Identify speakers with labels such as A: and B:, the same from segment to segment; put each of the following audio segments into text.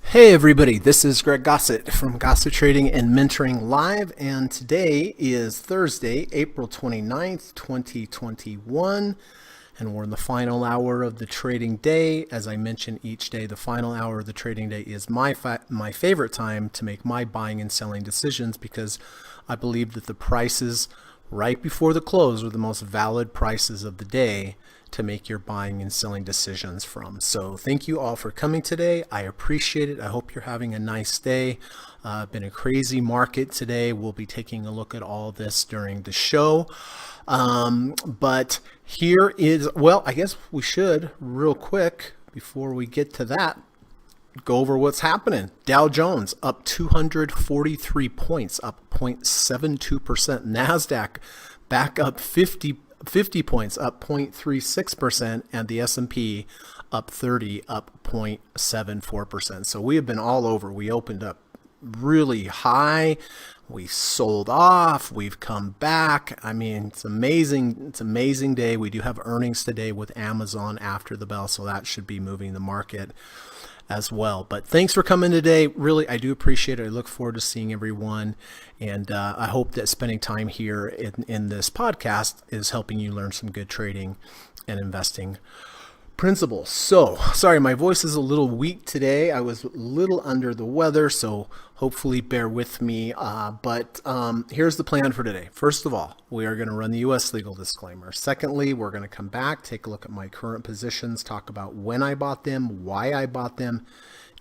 A: Hey everybody, this is Greg Gossett from Gossett Trading and Mentoring Live, and today is Thursday, April 29th, 2021, and we're in the final hour of the trading day. As I mentioned each day, the final hour of the trading day is my favorite time to make my buying and selling decisions, because I believe that the prices right before the close are the most valid prices of the day to make your buying and selling decisions from. So thank you all for coming today. I appreciate it. I hope you're having a nice day. Been a crazy market today. We'll be taking a look at all this during the show. But here is, well, I guess we should real quick before we get to that, go over what's happening. Dow Jones up 243 points, up 0.72%. NASDAQ back up 50 points, up 0.36%, and the S&P up 30, up 0.74%. So we have been all over. We opened up really high. We sold off. We've come back. I mean, it's amazing. It's an amazing day. We do have earnings today with Amazon after the bell, so that should be moving the market as well. But thanks for coming today. Really, I do appreciate it. I look forward to seeing everyone. And I hope that spending time here in this podcast is helping you learn some good trading and investing principles. So, sorry, my voice is a little weak today. I was a little under the weather, so hopefully bear with me. But here's the plan for today. First of all, we are going to run the U.S. legal disclaimer. Secondly, we're going to come back, take a look at my current positions, talk about when I bought them, why I bought them,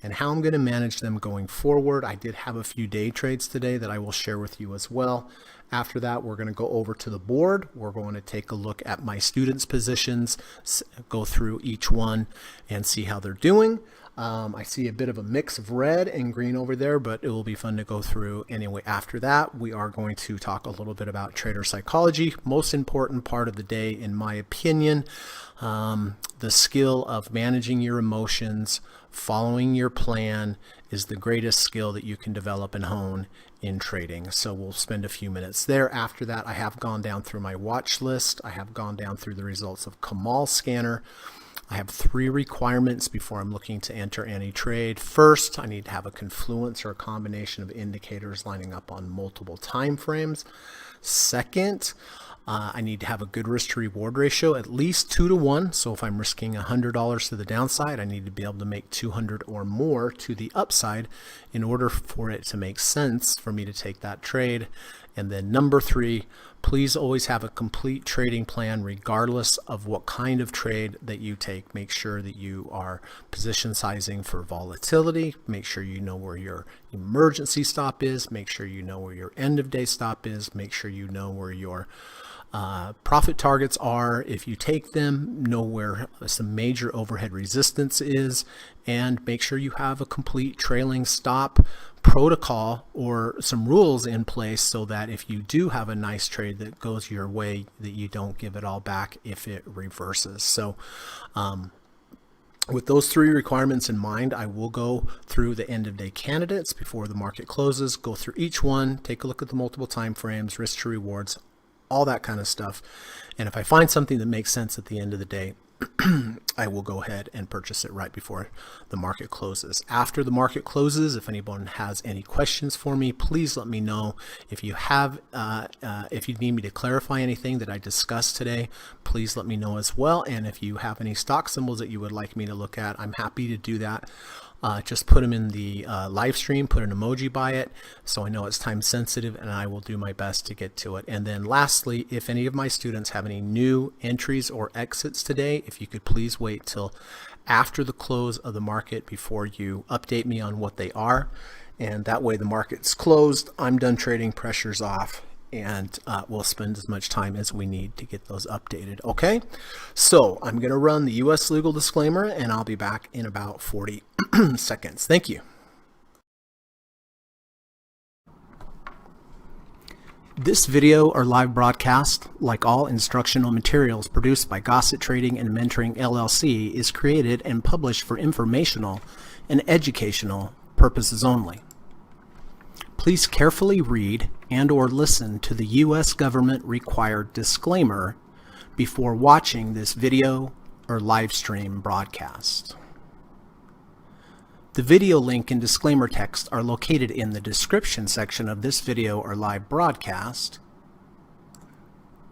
A: and how I'm going to manage them going forward. I did have a few day trades today that I will share with you as well. After that, we're going to go over to the board. We're going to take a look at my students' positions, go through each one and see how they're doing. I see a bit of a mix of red and green over there, but it will be fun to go through anyway. After that, we are going to talk a little bit about trader psychology, most important part of the day, in my opinion. The skill of managing your emotions, following your plan is the greatest skill that you can develop and hone in trading. So we'll spend a few minutes there. After that, I have gone down through my watch list. I have gone down through the results of Kamal Scanner. I have 3 requirements before I'm looking to enter any trade. First, I need to have a confluence or a combination of indicators lining up on multiple time frames. Second, I need to have a good risk to reward ratio, at least 2 to 1. So if I'm risking $100 to the downside, I need to be able to make 200 or more to the upside in order for it to make sense for me to take that trade. And then number 3, please always have a complete trading plan regardless of what kind of trade that you take. Make sure that you are position sizing for volatility. Make sure you know where your emergency stop is. Make sure you know where your end of day stop is. Make sure you know where your profit targets are. If you take them, know where some major overhead resistance is, and make sure you have a complete trailing stop protocol or some rules in place so that if you do have a nice trade that goes your way, that you don't give it all back if it reverses. So with those 3 requirements in mind, I will go through the end of day candidates before the market closes, go through each one, take a look at the multiple time frames, risk to rewards, all that kind of stuff. And if I find something that makes sense at the end of the day, I will go ahead and purchase it right before the market closes. After the market closes, if anyone has any questions for me, please let me know. If you have, if you need me to clarify anything that I discussed today, please let me know as well. And if you have any stock symbols that you would like me to look at, I'm happy to do that. Just put them in the live stream, put an emoji by it so I know it's time sensitive, and I will do my best to get to it. And then lastly, if any of my students have any new entries or exits today, if you could please wait till after the close of the market before you update me on what they are. And that way the market's closed, I'm done trading, pressure's off, and we'll spend as much time as we need to get those updated. Okay, so I'm going to run the U.S. legal disclaimer, and I'll be back in about 40 seconds. Thank you. This video or live broadcast, like all instructional materials produced by Gossett Trading and Mentoring LLC, is created and published for informational and educational purposes only. Please carefully read and/or listen to the U.S. government required disclaimer before watching this video or live stream broadcast. The video link and disclaimer text are located in the description section of this video or live broadcast,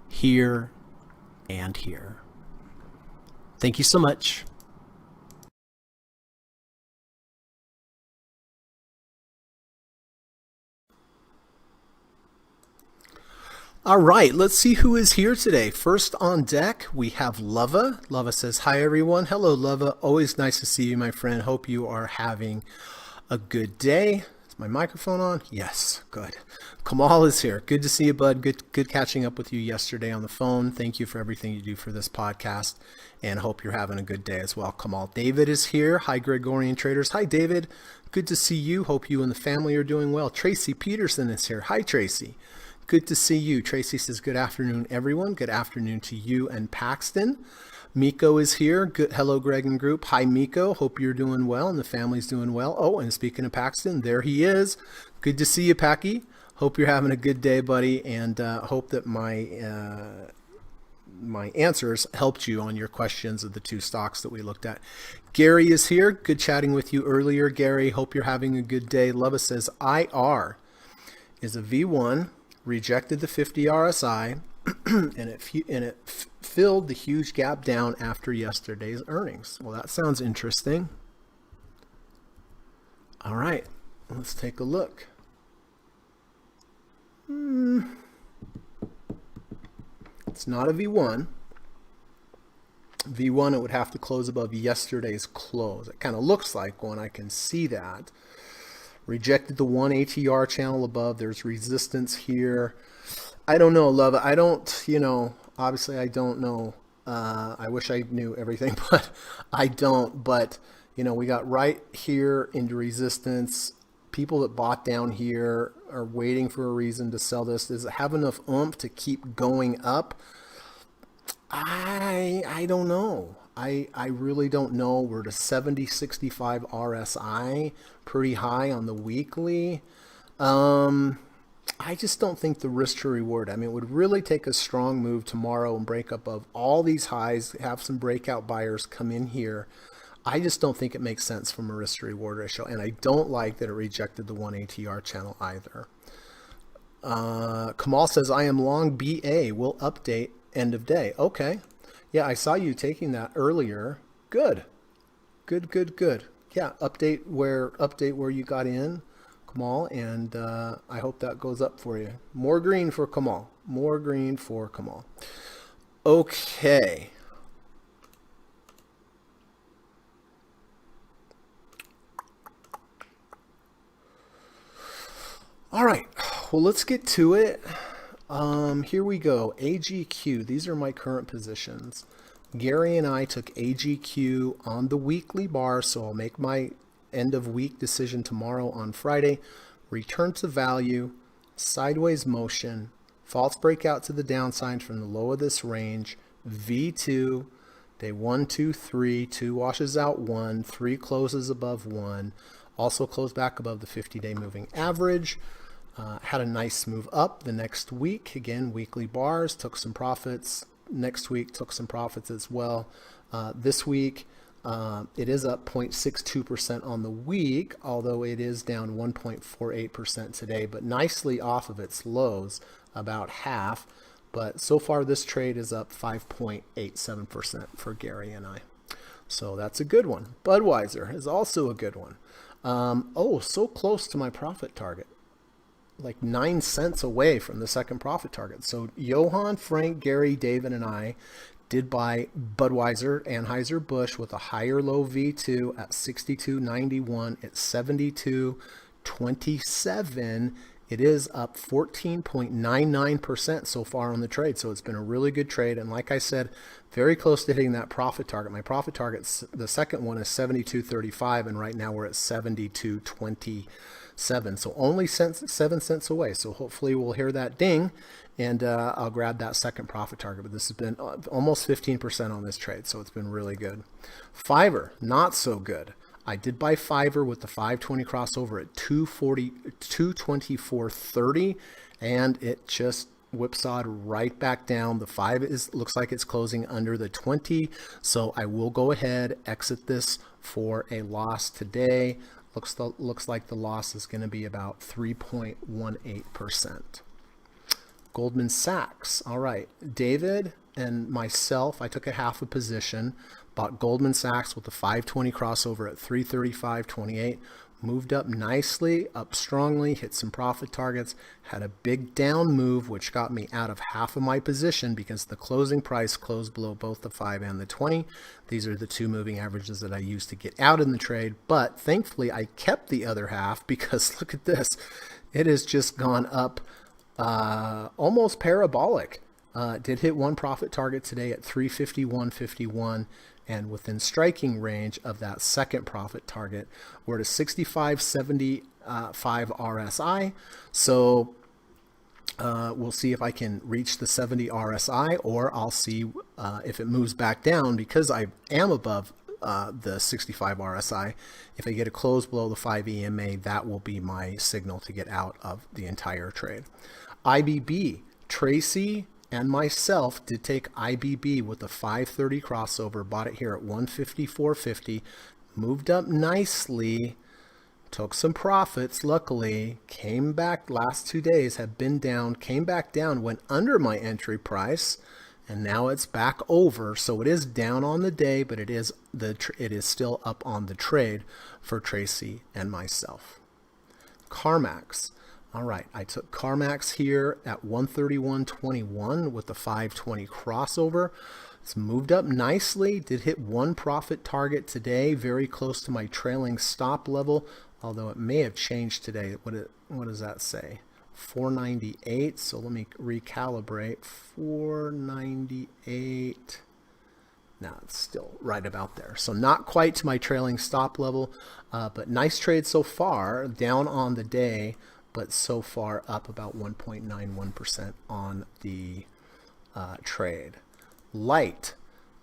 A: here and here. Thank you so much. All right, let's see who is here today. First on deck, we have Lava. Lava says, hi, everyone. Hello, Lava. Always nice to see you, my friend. Hope you are having a good day. Is my microphone on? Yes, good. Kamal is here. Good to see you, bud. Good catching up with you yesterday on the phone. Thank you for everything you do for this podcast, and hope you're having a good day as well, Kamal. David is here. Hi, Gregorian Traders. Hi, David. Good to see you. Hope you and the family are doing well. Tracy Peterson is here. Hi, Tracy. Good to see you. Tracy says, good afternoon, everyone. Good afternoon to you and Paxton. Miko is here. Good. Hello, Greg and group. Hi, Miko. Hope you're doing well and the family's doing well. Oh, and speaking of Paxton, there he is. Good to see you, Packy. Hope you're having a good day, buddy, and hope that my answers helped you on your questions of the two stocks that we looked at. Gary is here. Good chatting with you earlier, Gary. Hope you're having a good day. Lova says, IR is a V1. Rejected the 50 RSI, and it filled the huge gap down after yesterday's earnings. Well, that sounds interesting. All right, let's take a look. It's not a V1. V1, it would have to close above yesterday's close. It kind of looks like one. I can see that. Rejected the 1 ATR channel above. There's resistance here. I don't know, Love. I don't, obviously I don't know. I wish I knew everything, but I don't. But, we got right here into resistance. People that bought down here are waiting for a reason to sell this. Does it have enough oomph to keep going up? I don't know. I really don't know. We're to 70.65 RSI, pretty high on the weekly. I just don't think the risk to reward. It would really take a strong move tomorrow and break up of all these highs, have some breakout buyers come in here. I just don't think it makes sense from a risk to reward ratio, and I don't like that it rejected the 1 ATR channel either. Kamal says, I am long BA. Will update end of day. Okay. Yeah, I saw you taking that earlier. Good. Yeah, update where you got in, Kamal, and I hope that goes up for you. More green for Kamal. Okay. All right. Well, let's get to it. Here we go. AGQ. These are my current positions. Gary and I took AGQ on the weekly bar, so I'll make my end of week decision tomorrow on Friday. Return to value, sideways motion, false breakout to the downside from the low of this range, V2, day 1, 2, 3, 2 washes out 1, 3 closes above 1, also closed back above the 50-day moving average. Had a nice move up the next week. Again, weekly bars, took some profits. Next week, took some profits as well. This week, it is up 0.62% on the week, although it is down 1.48% today, but nicely off of its lows, about half. But so far, this trade is up 5.87% for Gary and I. So that's a good one. Budweiser is also a good one. So close to my profit target. Like 9 cents away from the second profit target. So Johan, Frank, Gary, David, and I did buy Budweiser, Anheuser-Busch with a higher low V2 at 62.91 at 72.27. It is up 14.99% so far on the trade. So it's been a really good trade. And like I said, very close to hitting that profit target. My profit target, the second one is 72.35, and right now we're at 72.27. So only 7 cents away. So hopefully we'll hear that ding, and I'll grab that second profit target. But this has been almost 15% on this trade, so it's been really good. Fiverr, not so good. I did buy Fiverr with the 520 crossover at 224.30, and it just whipsawed right back down. The 5 looks like it's closing under the 20. So I will go ahead, exit this for a loss today. Looks like the loss is going to be about 3.18%. Goldman Sachs. All right, David and myself, I took a half a position, bought Goldman Sachs with the 520 crossover at 335.28, moved up nicely, up strongly, hit some profit targets, had a big down move, which got me out of half of my position because the closing price closed below both the 5 and the 20. These are the 2 moving averages that I used to get out in the trade, but thankfully I kept the other half because look at this. It has just gone up almost parabolic. Did hit one profit target today at 351.51 and within striking range of that second profit target. We're at a 65.75 RSI. So we'll see if I can reach the 70 RSI, or I'll see if it moves back down because I am above the 65 RSI. If I get a close below the 5 EMA, that will be my signal to get out of the entire trade. IBB, Tracy and myself did take IBB with the 530 crossover, bought it here at 154.50, moved up nicely, took some profits, luckily, came back, last 2 days have been down, came back down, went under my entry price, and now it's back over. So it is down on the day, but it is still up on the trade for Tracy and myself. CarMax. All right, I took CarMax here at 131.21 with the 520 crossover. It's moved up nicely, did hit one profit target today, very close to my trailing stop level, although it may have changed today. What does that say? 498, so let me recalibrate. 498. Now it's still right about there. So not quite to my trailing stop level, but nice trade so far, down on the day, but so far up about 1.91% on the trade. Light,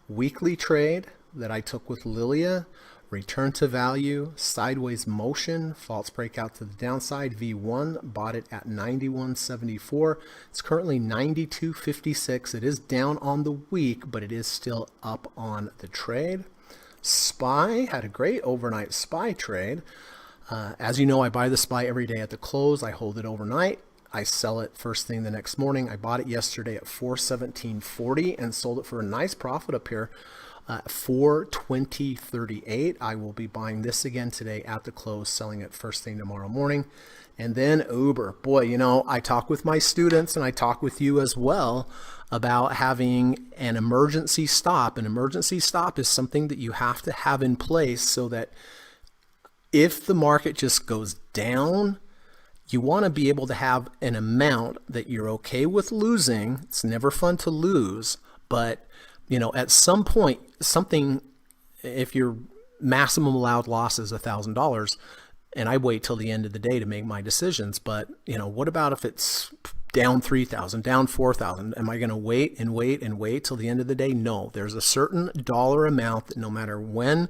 A: weekly trade that I took with Lilia, return to value, sideways motion, false breakout to the downside, V1, bought it at 91.74. It's currently 92.56. It is down on the week, but it is still up on the trade. SPY had a great overnight SPY trade. As you know, I buy the SPY every day at the close. I hold it overnight. I sell it first thing the next morning. I bought it yesterday at 417.40 and sold it for a nice profit up here. 420.38. I will be buying this again today at the close, selling it first thing tomorrow morning. And then Uber. Boy, you know, I talk with my students and I talk with you as well about having an emergency stop. An emergency stop is something that you have to have in place so that if the market just goes down, you want to be able to have an amount that you're okay with losing. It's never fun to lose, but you know, at some point, if your maximum allowed loss is $1,000, and I wait till the end of the day to make my decisions, but you know, what about if it's down 3,000, down 4,000? Am I going to wait and wait and wait till the end of the day? No, there's a certain dollar amount that no matter when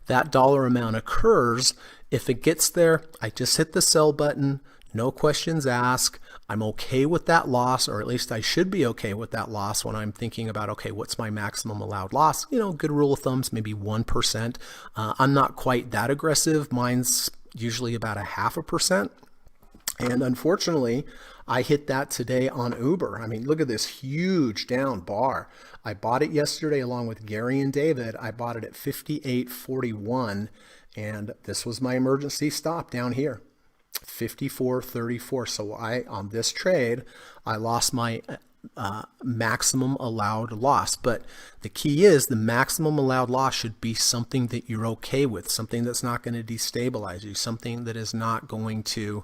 A: that dollar amount occurs, if it gets there, I just hit the sell button, no questions asked. I'm okay with that loss, or at least I should be okay with that loss when I'm thinking about, okay, what's my maximum allowed loss? You know, good rule of thumbs, maybe 1%. I'm not quite that aggressive. Mine's usually about 0.5%. And unfortunately, I hit that today on Uber. I mean, look at this huge down bar. I bought it yesterday along with Gary and David. I bought it at 58.41, and this was my emergency stop down here, 54.34. So on this trade, I lost my maximum allowed loss. But the key is the maximum allowed loss should be something that you're okay with, something that's not going to destabilize you, something that is not going to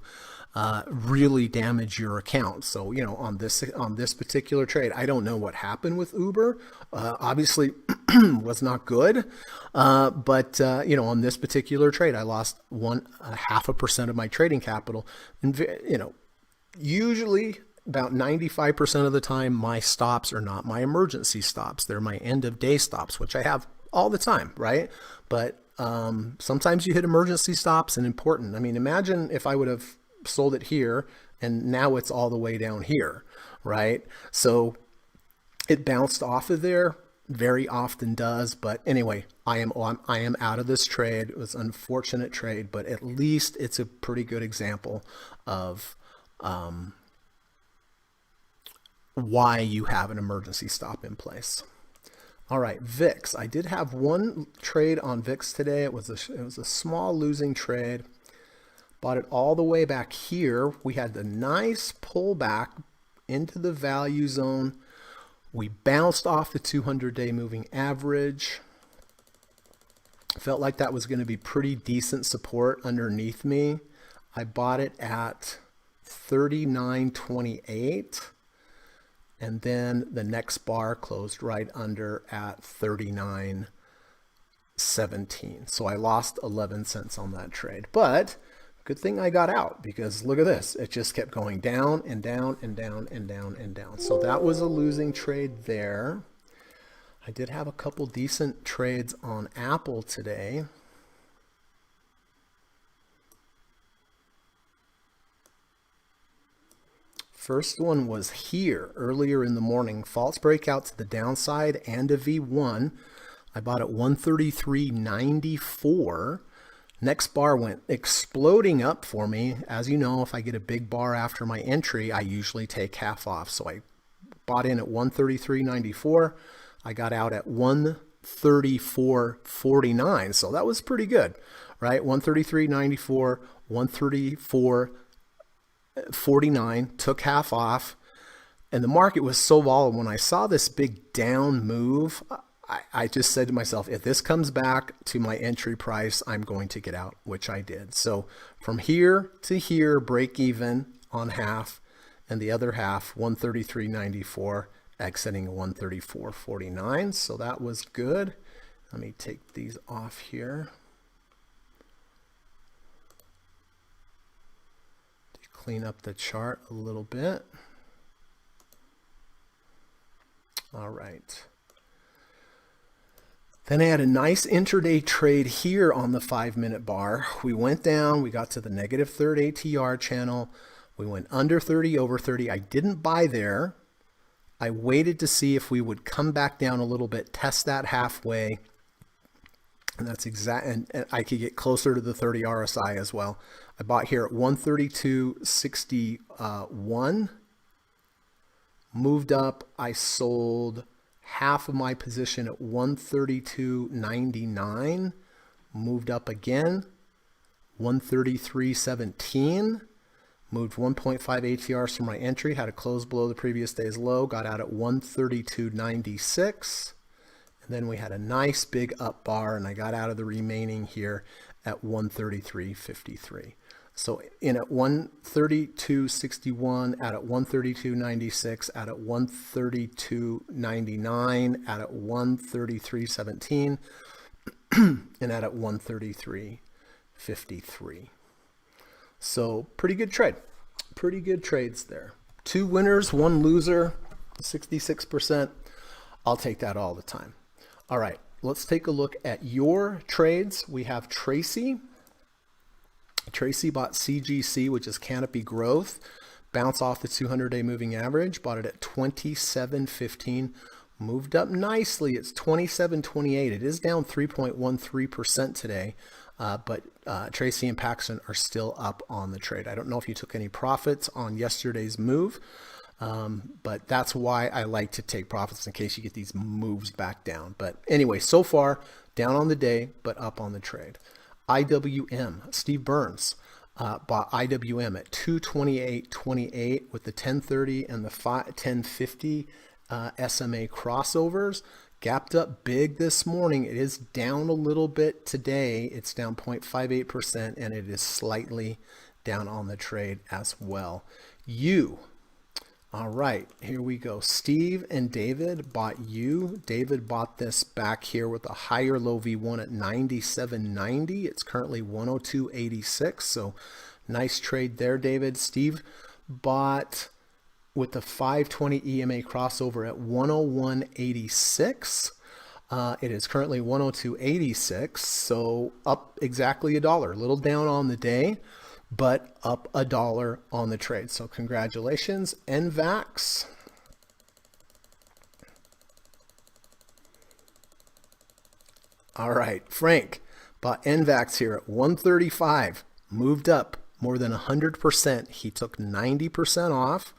A: really damage your account. So, you know, on this particular trade, I don't know what happened with Uber. Obviously was not good. But you know, on this particular trade, I lost 0.5% of my trading capital. And, you know, usually about 95% of the time, my stops are not my emergency stops. They're my end of day stops, which I have all the time, right? But sometimes you hit emergency stops and important. I mean, imagine if I would have sold it here and now it's all the way down here, right? So it bounced off of there, very often does, but anyway, I am out of this trade. It was an unfortunate trade, but at least it's a pretty good example of why you have an emergency stop in place. All right, VIX. I did have one trade on VIX today. It was a small losing trade. Bought it all the way back here. We had the nice pullback into the value zone. We bounced off the 200-day moving average. Felt like that was going to be pretty decent support underneath me. I bought it at 39.28. And then the next bar closed right under at 39.17. So I lost 11 cents on that trade. But good thing I got out, because look at this. It just kept going down and down and down and down and down. So that was a losing trade there. I did have a couple decent trades on Apple today. First one was here earlier in the morning. False breakout to the downside and a V1. I bought at 133.94. Next bar went exploding up for me. As you know, if I get a big bar after my entry, I usually take half off. So I bought in at 133.94. I got out at 134.49. So that was pretty good, right? 133.94, 134.49, took half off, and the market was so volatile. When I saw this big down move, I just said to myself, if this comes back to my entry price, I'm going to get out, which I did. So from here to here, break even on half, and the other half, 133.94, exiting 134.49. So that was good. Let me take these off here. Clean up the chart a little bit. All right. Then I had a nice intraday trade here on the 5-minute bar. We went down, we got to the negative third ATR channel. We went under 30, over 30. I didn't buy there. I waited to see if we would come back down a little bit, test that halfway. And that's exact, and I could get closer to the 30 RSI as well. I bought here at 132.61, moved up. I sold half of my position at 132.99, moved up again, 133.17, moved 1.5 ATRs from my entry, had a close below the previous day's low, got out at 132.96. And then we had a nice big up bar, and I got out of the remaining here at 133.53. So in at 132.61, out at 132.96, out at 132.99, out at 133.17, and out at 133.53. So pretty good trade. Pretty good trades there. 2 winners, 1 loser, 66%. I'll take that all the time. All right, let's take a look at your trades. We have Tracy. Tracy bought CGC, which is Canopy Growth. Bounce off the 200-day moving average. Bought it at 27.15. Moved up nicely. It's 27.28. It is down 3.13% today. But Tracy and Paxton are still up on the trade. I don't know if you took any profits on yesterday's move. But that's why I like to take profits in case you get these moves back down. But anyway, so far down on the day, but up on the trade. IWM, Steve Burns bought IWM at 228.28 with the 1030 and the 1050 SMA crossovers. Gapped up big this morning. It is down a little bit today. It's down 0.58%, and it is slightly down on the trade as well. All right, here we go. Steve and David bought David bought this back here with a higher low V1 at 97.90. It's currently 102.86. So nice trade there, David. Steve bought with the 520 EMA crossover at 101.86. It is currently 102.86. So up exactly $1. A little down on the day. but up $1 on the trade. So congratulations, NVAX. All right, Frank bought NVAX here at 135, moved up more than 100%. He took 90% off,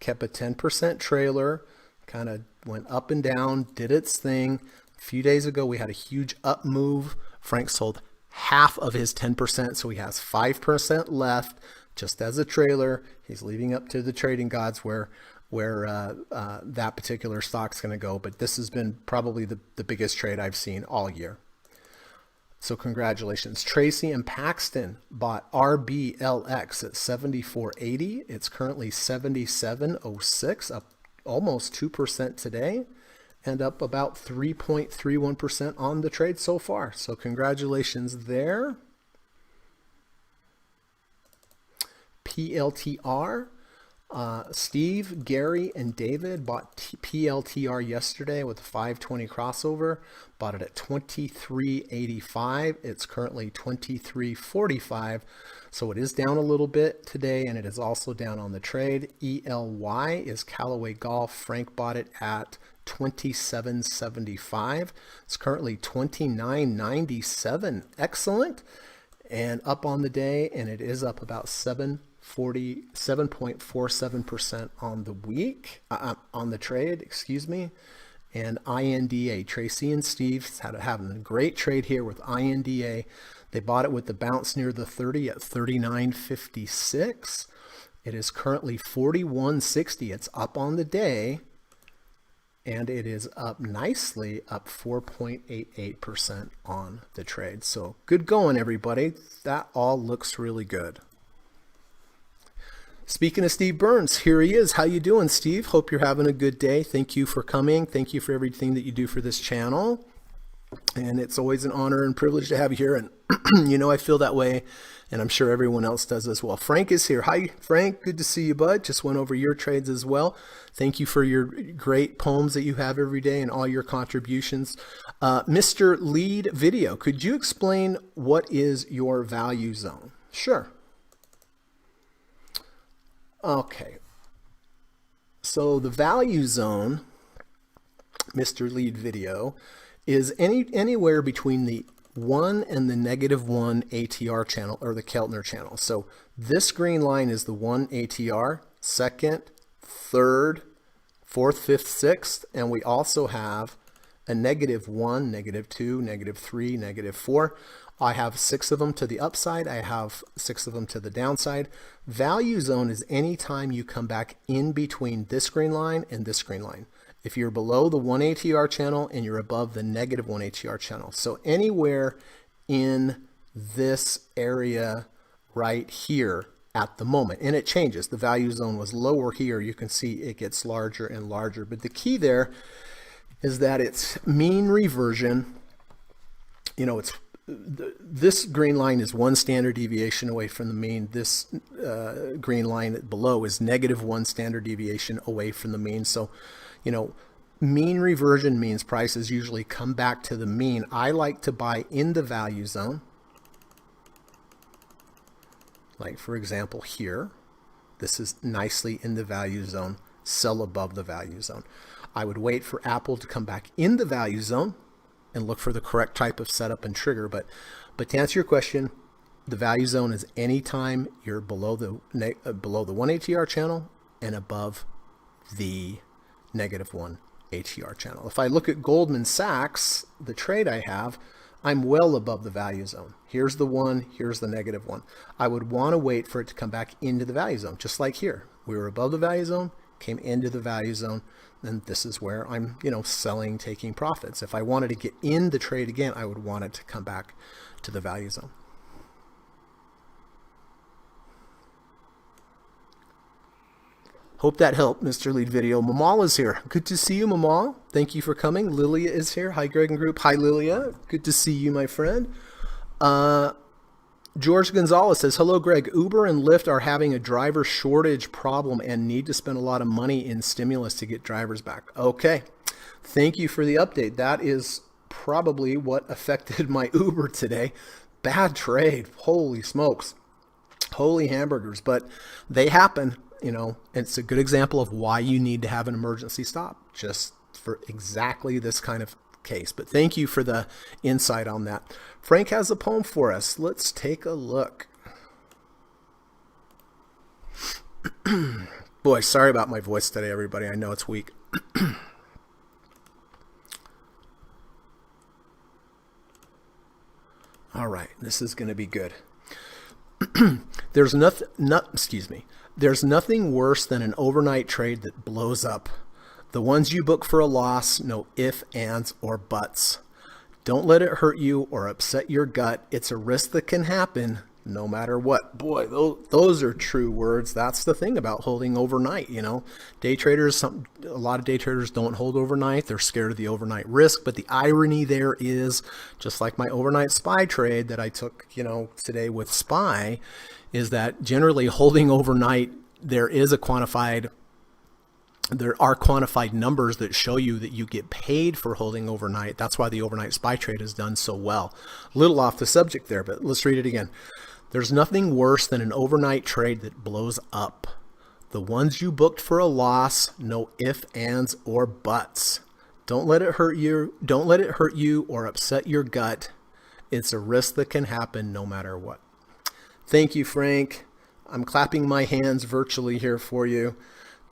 A: kept a 10% trailer, kind of went up and down, did its thing. A few days ago, we had a huge up move. Frank sold half of his 10%, so he has 5% left just as a trailer. He's leaving up to the trading gods where that particular stock's going to go. But this has been probably the biggest trade I've seen all year. So congratulations. Tracy and Paxton bought RBLX at 74.80. It's currently 77.06, up almost 2% today, and up about 3.31% on the trade so far. So congratulations there. PLTR. Steve, Gary, and David bought PLTR yesterday with a 520 crossover. Bought it at 23.85. It's currently 23.45. So it is down a little bit today, and it is also down on the trade. ELY is Callaway Golf. Frank bought it at 27.75. It's currently 29.97. Excellent. And up on the day, and it is up about 7.47% on the week, on the trade, excuse me. And INDA, Tracy and Steve having a great trade here with INDA. They bought it with the bounce near the 30 at 39.56. It is currently 41.60. It's up on the day, and it is up nicely, up 4.88% on the trade. So good going, everybody. That all looks really good. Speaking of Steve Burns, here he is. How you doing, Steve? Hope you're having a good day. Thank you for coming. Thank you for everything that you do for this channel. And it's always an honor and privilege to have you here. And you know, I feel that way, and I'm sure everyone else does as well. Frank is here. Hi, Frank. Good to see you, bud. Just went over your trades as well. Thank you for your great poems that you have every day and all your contributions. Mr. Lead Video, could you explain what is your value zone? Sure. Okay, so the value zone, Mr. Lead Video, is anywhere between the 1 and the -1 ATR channel, or the Keltner channel. So this green line is the 1 ATR, second, third, fourth, fifth, sixth, and we also have a -1, -2, -3, -4. I have 6 of them to the upside. I have 6 of them to the downside. Value zone is any time you come back in between this green line and this green line. If you're below the 1 ATR channel and you're above the -1 ATR channel. So anywhere in this area right here at the moment, and it changes. The value zone was lower here. You can see it gets larger and larger. But the key there is that it's mean reversion. You know, this green line is 1 standard deviation away from the mean. This green line below is -1 standard deviation away from the mean. So, you know, mean reversion means prices usually come back to the mean. I like to buy in the value zone. Like, for example, here, this is nicely in the value zone, sell above the value zone. I would wait for Apple to come back in the value zone and look for the correct type of setup and trigger. But to answer your question, the value zone is anytime you're below the 1 ATR channel and above the -1 ATR channel. If I look at Goldman Sachs, the trade I have, I'm well above the value zone. Here's the 1, here's the -1. I would want to wait for it to come back into the value zone, just like here. We were above the value zone, came into the value zone, and this is where I'm, you know, selling, taking profits. If I wanted to get in the trade again, I would want it to come back to the value zone. Hope that helped, Mr. Lead Video. Mamal is here. Good to see you, Mamal. Thank you for coming. Lilia is here. Hi, Greg and Group. Hi, Lilia. Good to see you, my friend. George Gonzalez says, hello, Greg. Uber and Lyft are having a driver shortage problem and need to spend a lot of money in stimulus to get drivers back. Okay. Thank you for the update. That is probably what affected my Uber today. Bad trade. Holy smokes. Holy hamburgers, but they happen. It's a good example of why you need to have an emergency stop, just for exactly this kind of case. But thank you for the insight on that. Frank has a poem for us. Let's take a look. Boy, sorry about my voice today, everybody. I know it's weak. All right, this is going to be good. There's nothing worse than an overnight trade that blows up. The ones you book for a loss, no ifs, ands, or buts. Don't let it hurt you or upset your gut. It's a risk that can happen no matter what. Boy, those are true words. That's the thing about holding overnight. Day traders, a lot of day traders don't hold overnight. They're scared of the overnight risk. But the irony there is, just like my overnight SPY trade that I took, today with SPY, is that generally holding overnight, there are quantified numbers that show you that you get paid for holding overnight. That's why the overnight SPY trade has done so well. A little off the subject there, but let's read it again. There's nothing worse than an overnight trade that blows up. The ones you booked for a loss, no ifs, ands, or buts. Don't let it hurt you. Don't let it hurt you or upset your gut. It's a risk that can happen no matter what. Thank you, Frank. I'm clapping my hands virtually here for you.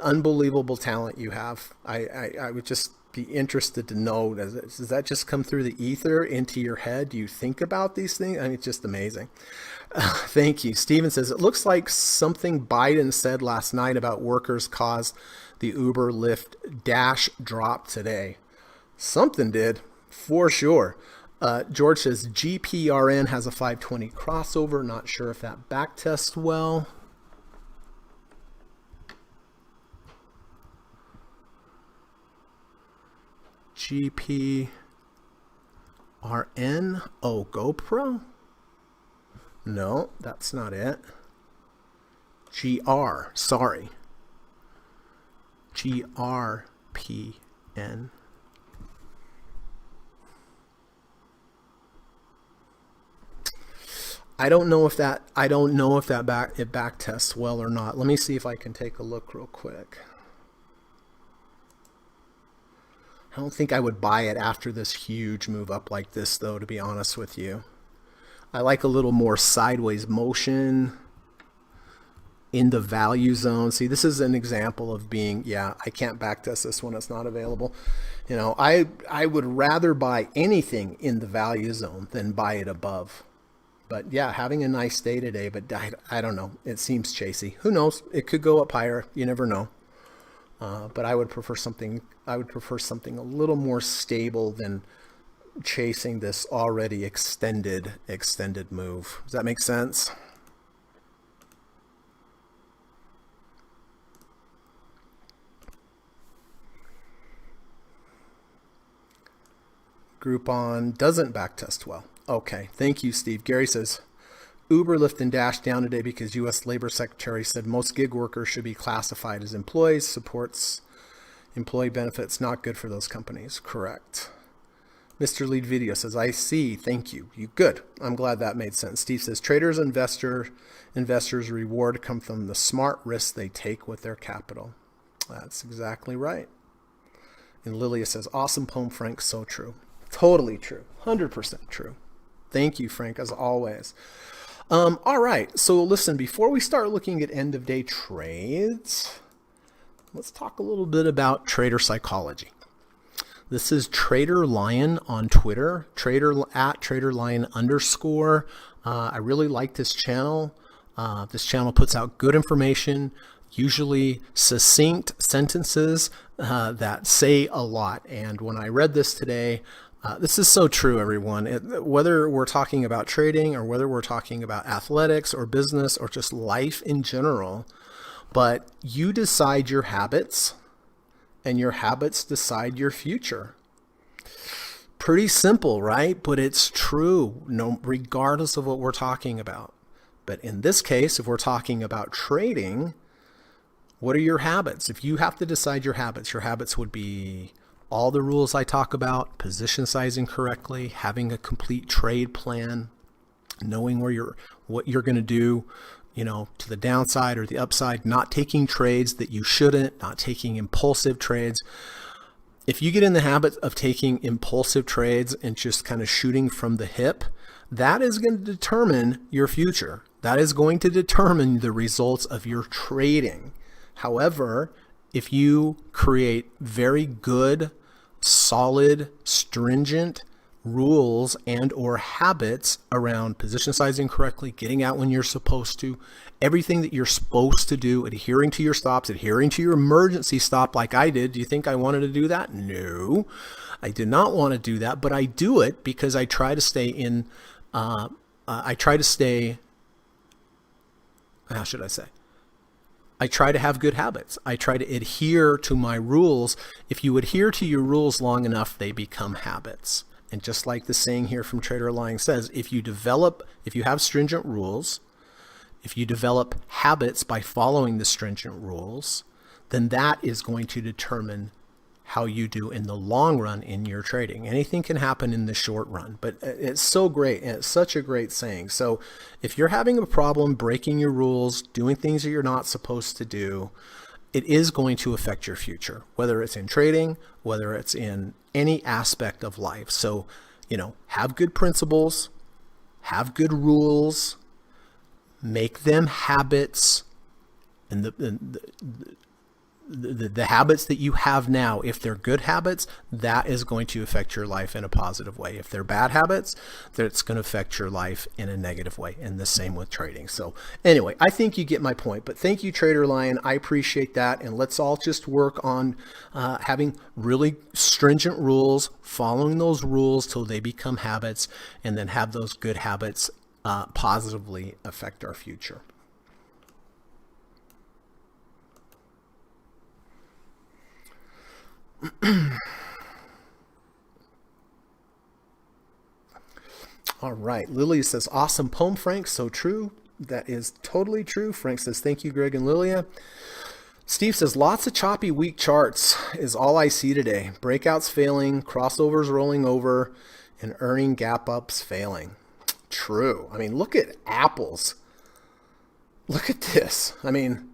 A: Unbelievable talent you have. I would just be interested to know, does that just come through the ether into your head? Do you think about these things? I mean, it's just amazing. Thank you. Steven says, it looks like something Biden said last night about workers caused the Uber Lyft Dash drop today. Something did, for sure. George says, GPRN has a 520 crossover. Not sure if that backtests well. GPRN. Oh, GoPro? No, that's not it. GR. Sorry. GRPN. I don't know if that back tests well or not. Let me see if I can take a look real quick. I don't think I would buy it after this huge move up like this, though, to be honest with you. I like a little more sideways motion in the value zone. See, this is an example of being, I can't backtest this one. It's not available. I would rather buy anything in the value zone than buy it above. But yeah, having a nice day today, but I don't know. It seems chasey. Who knows? It could go up higher. You never know. But I would prefer something a little more stable than chasing this already extended move. Does that make sense? Groupon doesn't backtest well. Okay, thank you, Steve. Gary says, Uber, Lyft, and Dash down today because U.S. Labor Secretary said most gig workers should be classified as employees, supports employee benefits, not good for those companies. Correct. Mr. Lead Video says, I see, thank you. Good. I'm glad that made sense. Steve says, traders, investors' reward come from the smart risks they take with their capital. That's exactly right. And Lilia says, awesome poem, Frank, so true. Totally true. 100% true. Thank you, Frank, as always. All right, so listen, before we start looking at end of day trades, let's talk a little bit about trader psychology. This is Trader Lion on Twitter, @TraderLion_. I really like this channel. This channel puts out good information, usually succinct sentences that say a lot. And when I read this today, this is so true, everyone. Whether we're talking about trading or whether we're talking about athletics or business or just life in general, but you decide your habits and your habits decide your future. Pretty simple, right? But it's true, regardless of what we're talking about. But in this case, if we're talking about trading, what are your habits? If you have to decide your habits would be all the rules I talk about, position sizing correctly, having a complete trade plan, knowing what you're going to do to the downside or the upside, not taking trades that you shouldn't, not taking impulsive trades. If you get in the habit of taking impulsive trades and just kind of shooting from the hip, that is going to determine your future. That is going to determine the results of your trading. However, if you create very good, solid, stringent rules and or habits around position sizing correctly, getting out when you're supposed to, everything that you're supposed to do, adhering to your stops, adhering to your emergency stop like I did. Do you think I wanted to do that? No, I did not want to do that, but I do it because I try to stay in, how should I say? I try to have good habits. I try to adhere to my rules. If you adhere to your rules long enough, they become habits. And just like the saying here from Trader Lying says, if you have stringent rules, if you develop habits by following the stringent rules, then that is going to determine how you do in the long run in your trading. Anything can happen in the short run, but it's so great, and it's such a great saying. So if you're having a problem breaking your rules, doing things that you're not supposed to do, it is going to affect your future, whether it's in trading, whether it's in any aspect of life. So, have good principles, have good rules, make them habits, and the habits that you have now, if they're good habits, that is going to affect your life in a positive way. If they're bad habits, that's going to affect your life in a negative way. And the same with trading. So anyway, I think you get my point, but thank you, Trader Lion. I appreciate that. And let's all just work on having really stringent rules, following those rules till they become habits, and then have those good habits positively affect our future. All right. Lily says, awesome poem, Frank. So true. That is totally true. Frank says, thank you, Greg and Lilia. Steve says, lots of choppy weak charts is all I see today. Breakouts failing, crossovers rolling over, and earning gap ups failing. True. I mean, look at apples. Look at this. I mean,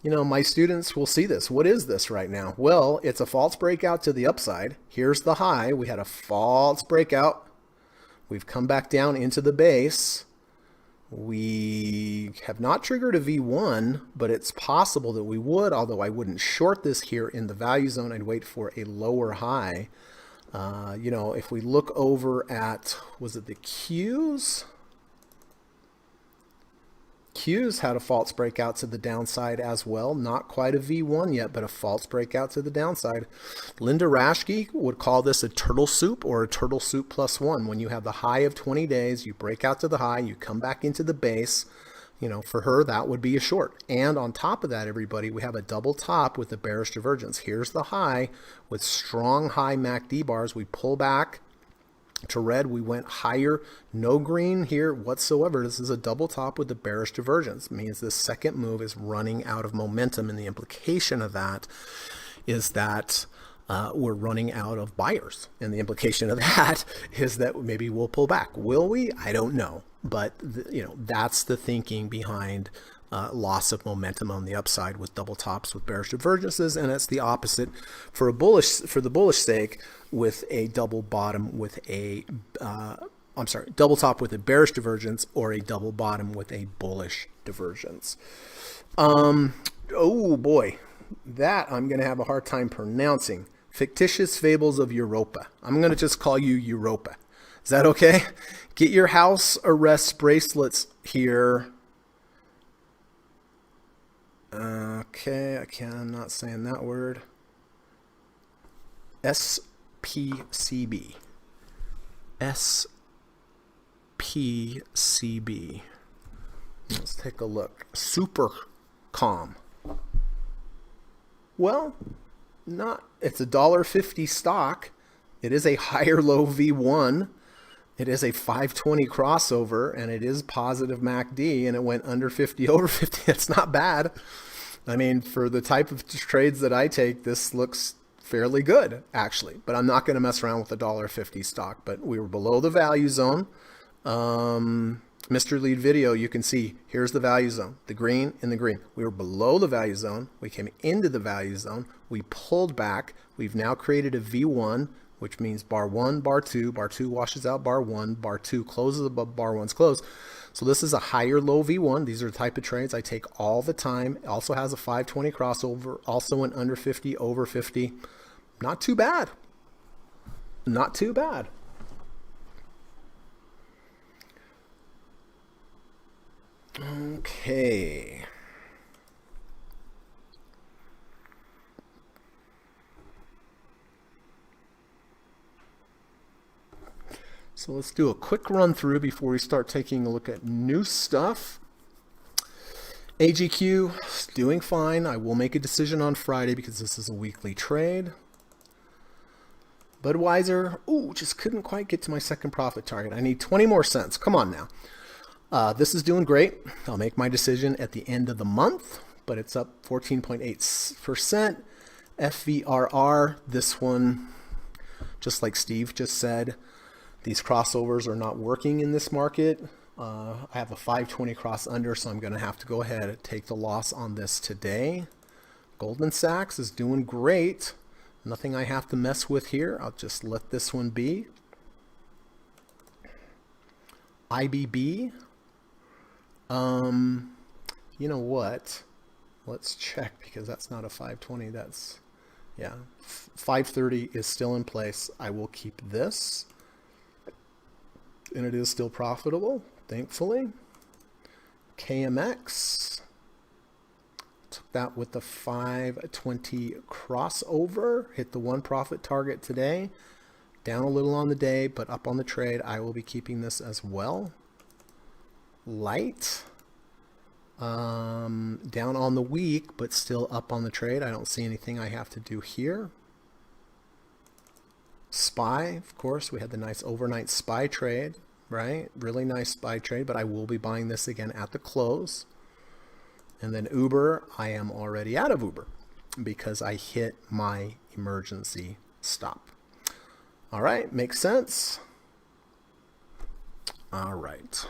A: my students will see this. What is this right now? Well, it's a false breakout to the upside. Here's the high. We had a false breakout. We've come back down into the base. We have not triggered a V1, but it's possible that we would, although I wouldn't short this here in the value zone. I'd wait for a lower high. If we look over at, was it the Qs? Qs had a false breakout to the downside as well. Not quite a V1 yet, but a false breakout to the downside. Linda Raschke would call this a turtle soup or a turtle soup plus one. When you have the high of 20 days, you break out to the high, you come back into the base. For her, that would be a short. And on top of that, everybody, we have a double top with the bearish divergence. Here's the high with strong high MACD bars. We pull back to red, we went higher, no green here whatsoever. This is a double top with the bearish divergence. It means this second move is running out of momentum, and the implication of that is that we're running out of buyers. And the implication of that is that maybe we'll pull back. Will we? I don't know. But that's the thinking behind loss of momentum on the upside with double tops with bearish divergences, and it's the opposite for the bullish sake with a double bottom with a double top with a bearish divergence or a double bottom with a bullish divergence. Oh boy, that I'm going to have a hard time pronouncing. Fictitious Fables of Europa. I'm going to just call you Europa. Is that okay? Get your house arrest bracelets here. Okay, I'm not saying that word. SPCB. SPCB. Let's take a look. Super calm. Well, it's a $1.50 stock. It is a higher low V1. It is a 520 crossover, and it is positive MACD, and it went under 50, over 50. It's not bad. I mean, for the type of trades that I take, this looks fairly good, actually. But I'm not going to mess around with a $1.50 stock. But we were below the value zone. Mr. Lead video, you can see here's the value zone, the green and the green. We were below the value zone. We came into the value zone. We pulled back. We've now created a V1, which means bar 1, bar 2. Bar 2 washes out bar 1. Bar 2 closes above bar 1's close. So this is a higher low V1. These are the type of trades I take all the time. It also has a 520 crossover, also an under 50, over 50. Not too bad. Not too bad. Okay. So let's do a quick run through before we start taking a look at new stuff. AGQ is doing fine. I will make a decision on Friday because this is a weekly trade. Budweiser, ooh, just couldn't quite get to my second profit target. I need 20 more cents. Come on now. This is doing great. I'll make my decision at the end of the month, but it's up 14.8%. FVRR, this one, just like Steve just said, these crossovers are not working in this market. I have a 520 cross under, so I'm going to have to go ahead and take the loss on this today. Goldman Sachs is doing great. Nothing I have to mess with here. I'll just let this one be. IBB. You know what? Let's check because that's not a 520. That's, yeah, 530 is still in place. I will keep this. And it is still profitable, thankfully. KMX. Took that with the 520 crossover. Hit the one profit target today. Down a little on the day, but up on the trade. I will be keeping this as well. Light. Down on the week, but still up on the trade. I don't see anything I have to do here. SPY, of course, we had the nice overnight SPY trade, right? Really nice SPY trade, but I will be buying this again at the close. And then Uber, I am already out of Uber because I hit my emergency stop. All right, makes sense. All right.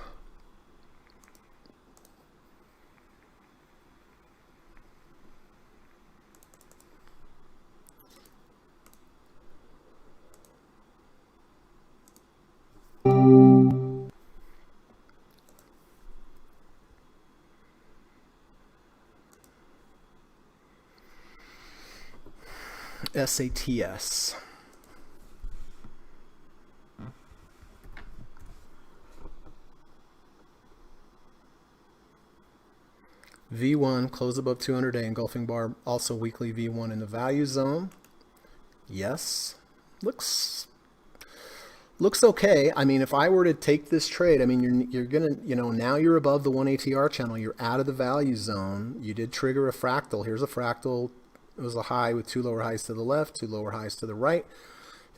A: SATS. V1, close above 200-day engulfing bar, also weekly V1 in the value zone. Yes, looks okay. I mean, if I were to take this trade, I mean, you're gonna, now you're above the 1 ATR channel, you're out of the value zone. You did trigger a fractal. Here's a fractal. It was a high with two lower highs to the left, two lower highs to the right.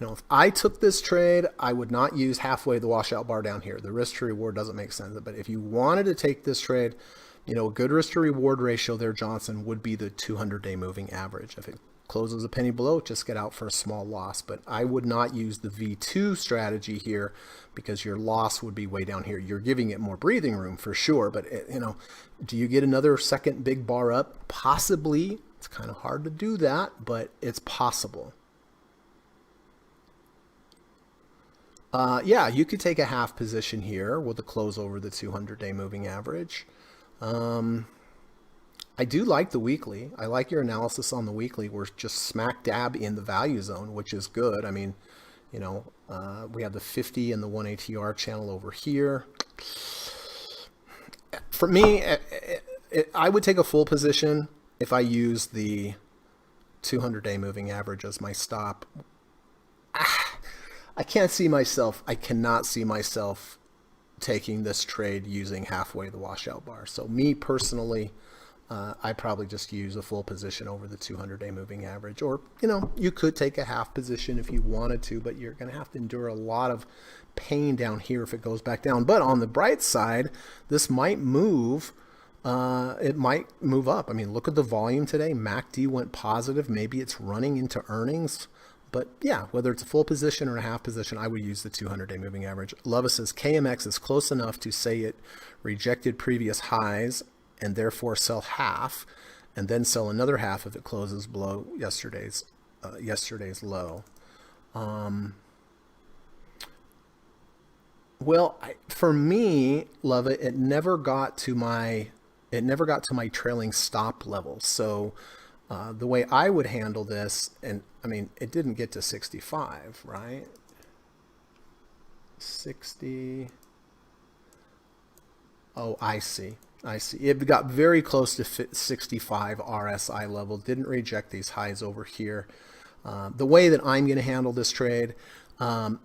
A: If I took this trade, I would not use halfway the washout bar down here. The risk to reward doesn't make sense. But if you wanted to take this trade, a good risk to reward ratio there, Johnson, would be the 200-day moving average. If it closes a penny below, just get out for a small loss. But I would not use the V2 strategy here because your loss would be way down here. You're giving it more breathing room for sure. But, do you get another second big bar up? Possibly. It's kind of hard to do that, but it's possible. Yeah, you could take a half position here with a close over the 200-day moving average. I do like the weekly. I like your analysis on the weekly. We're just smack dab in the value zone, which is good. I mean, we have the 50 and the 1 ATR channel over here. For me, I would take a full position if I use the 200-day moving average as my stop. I cannot see myself taking this trade using halfway the washout bar. So me personally, I probably just use a full position over the 200-day moving average. Or, you could take a half position if you wanted to, but you're going to have to endure a lot of pain down here if it goes back down. But on the bright side, this might move. It might move up. I mean, look at the volume today. MACD went positive. Maybe it's running into earnings. But yeah, whether it's a full position or a half position, I would use the 200-day moving average. Lova says KMX is close enough to say it rejected previous highs and therefore sell half, and then sell another half if it closes below yesterday's low. Well, for me, Lova, it never got to my trailing stop level. So the way I would handle this, and I mean, it didn't get to 65, right? 60. Oh, I see. It got very close to 65 RSI level. Didn't reject these highs over here. The way that I'm going to handle this trade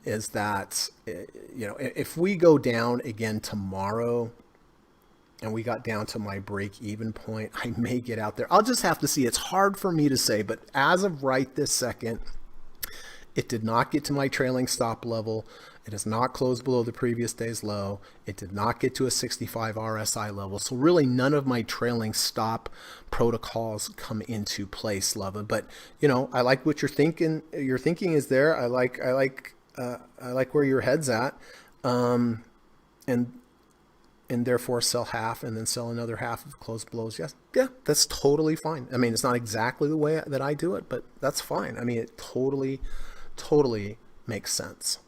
A: is that, if we go down again tomorrow and we got down to my break even point, I may get out there. I'll just have to see. It's hard for me to say, but as of right this second, it did not get to my trailing stop level. It has not closed below the previous day's low. It did not get to a 65 RSI level. So really none of my trailing stop protocols come into place, Lova. But I like what you're thinking. Your thinking is there. I like where your head's at. And therefore sell half and then sell another half of closed belows. Yes. Yeah, that's totally fine. I mean, it's not exactly the way that I do it, but that's fine. I mean, it totally makes sense.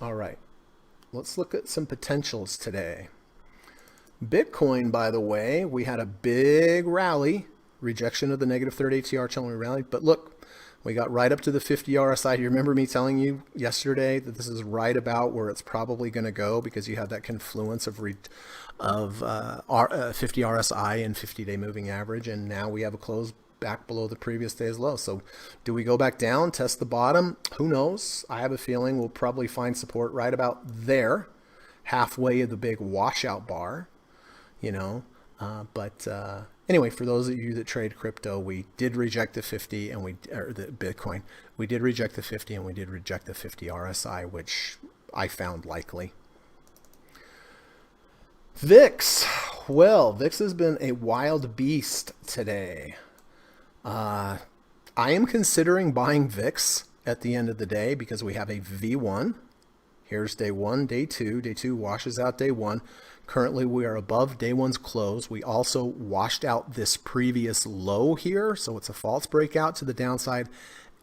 A: All right, let's look at some potentials today. Bitcoin, by the way, we had a big rally, rejection of the negative third ATR channel rally, but look, we got right up to the 50 RSI. You remember me telling you yesterday that this is right about where it's probably going to go because you have that confluence of 50 RSI and 50-day moving average, and now we have a close back below the previous day's low. So do we go back down, test the bottom? Who knows? I have a feeling we'll probably find support right about there, halfway of the big washout bar, anyway, for those of you that trade crypto, we did reject the 50 or the Bitcoin. We did reject the 50 and we did reject the 50 RSI, which I found likely. VIX. Well, VIX has been a wild beast today. I am considering buying VIX at the end of the day because we have a V1. Here's day one, day two. Day two washes out day one. Currently, we are above day one's close. We also washed out this previous low here, so it's a false breakout to the downside,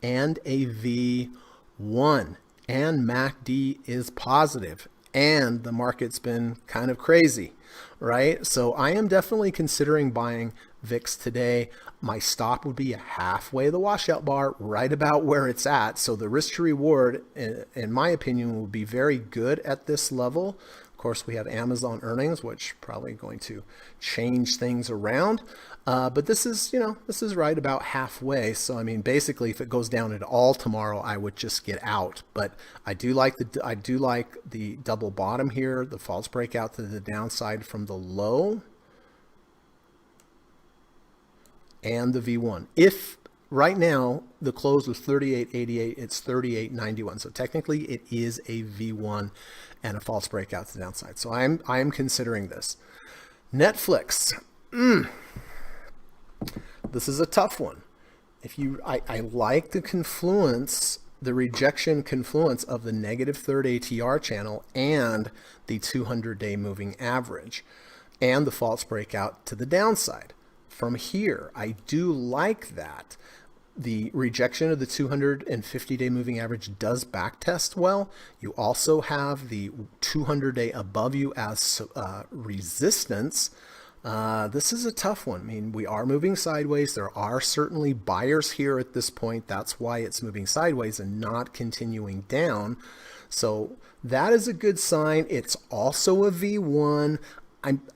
A: and a V1. And MACD is positive, and the market's been kind of crazy, right? So I am definitely considering buying VIX today. My stop would be halfway of the washout bar, right about where it's at. So the risk to reward, in my opinion, will be very good at this level. Of course, we have Amazon earnings, which probably going to change things around. But this is right about halfway. So I mean, basically, if it goes down at all tomorrow, I would just get out. But I do like the double bottom here, the false breakout to the downside from the low, and the V1. If right now the close was 38.88, it's 38.91. So technically it is a V1 and a false breakout to the downside. So I'm considering this. Netflix. This is a tough one. I like the confluence, the rejection confluence of the negative third ATR channel and the 200-day moving average and the false breakout to the downside. From here, I do like that. The rejection of the 250-day moving average does backtest well. You also have the 200-day above you as resistance. This is a tough one. I mean, we are moving sideways. There are certainly buyers here at this point. That's why it's moving sideways and not continuing down. So that is a good sign. It's also a V1.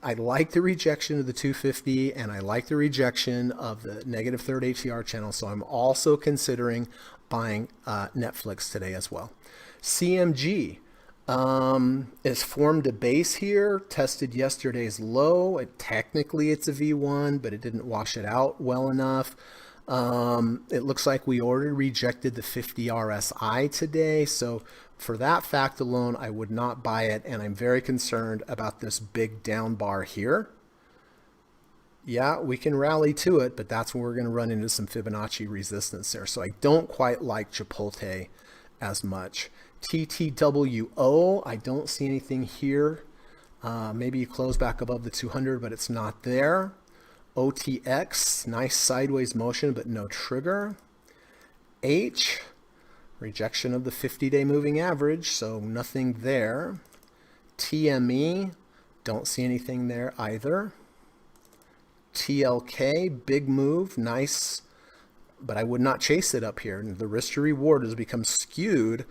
A: I like the rejection of the 250 and I like the rejection of the negative third ATR channel. So I'm also considering buying Netflix today as well. CMG is formed a base here, tested yesterday's low. Technically it's a V1, but it didn't wash it out well enough. It looks like we already rejected the 50 RSI today. So for that fact alone, I would not buy it. And I'm very concerned about this big down bar here. Yeah, we can rally to it, but that's when we're going to run into some Fibonacci resistance there. So I don't quite like Chipotle as much. TTWO, I don't see anything here. Maybe you close back above the 200, but it's not there. OTX, nice sideways motion, but no trigger. H, rejection of the 50-day moving average, so nothing there. TME, don't see anything there either. TLK, big move, nice, but I would not chase it up here. The risk to reward has become skewed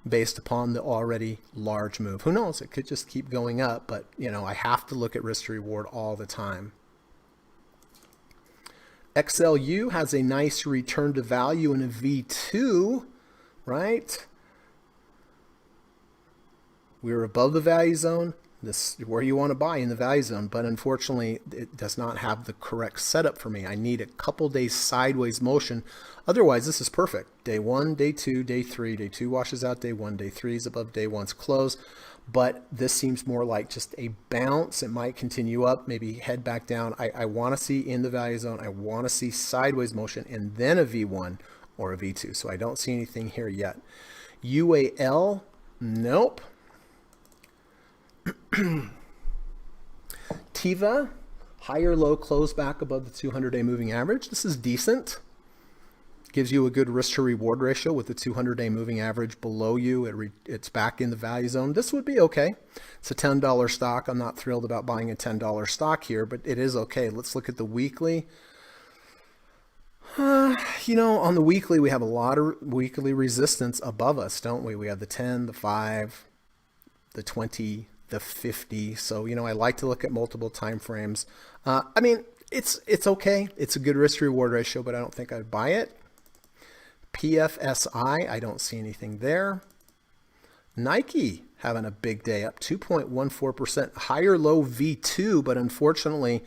A: based upon the already large move. Who knows? It could just keep going up, but you know, I have to look at risk to reward all the time. XLU has a nice return to value in a V2, right? We're above the value zone. This is where you want to buy, in the value zone, but unfortunately it does not have the correct setup for me. I need a couple days sideways motion. Otherwise, this is perfect. Day 1, day 2, day 3. Day 2 washes out day 1. Day 3 is above day 1's close. But this seems more like just a bounce. It might continue up, maybe head back down. I want to see in the value zone. I want to see sideways motion and then a V1 or a V2. So I don't see anything here yet. UAL, nope. TIVA, higher low, close back above the 200-day moving average. This is decent. Gives you a good risk to reward ratio with the 200-day moving average below you. It's back in the value zone. This would be okay. It's a $10 stock. I'm not thrilled about buying a $10 stock here, but it is okay. Let's look at the weekly. You know, on the weekly, we have a lot of weekly resistance above us, don't we? We have the 10, the 5, the 20, the 50. So, you know, I like to look at multiple time frames. I mean, it's okay. It's a good risk reward ratio, but I don't think I'd buy it. PFSI, I don't see anything there. Nike having a big day, up 2.14%, higher low V2, but unfortunately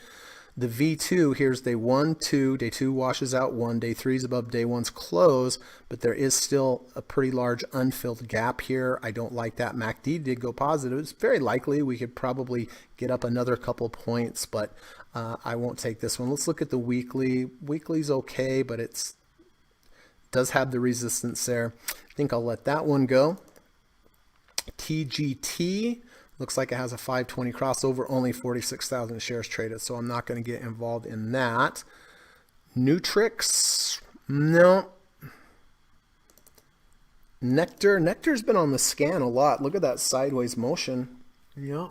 A: the V2, here's day 1, 2, day 2 washes out 1, day 3 is above day 1's close, but there is still a pretty large unfilled gap here. I don't like that. MACD did go positive. It's very likely we could probably get up another couple points, but I won't take this one. Let's look at the weekly. Weekly's okay, but it's does have the resistance there. I think I'll let that one go. TGT looks like it has a 520 crossover, only 46,000 shares traded, so I'm not going to get involved in that. Nutrix, no. Nectar's been on the scan a lot. Look at that sideways motion. Yeah.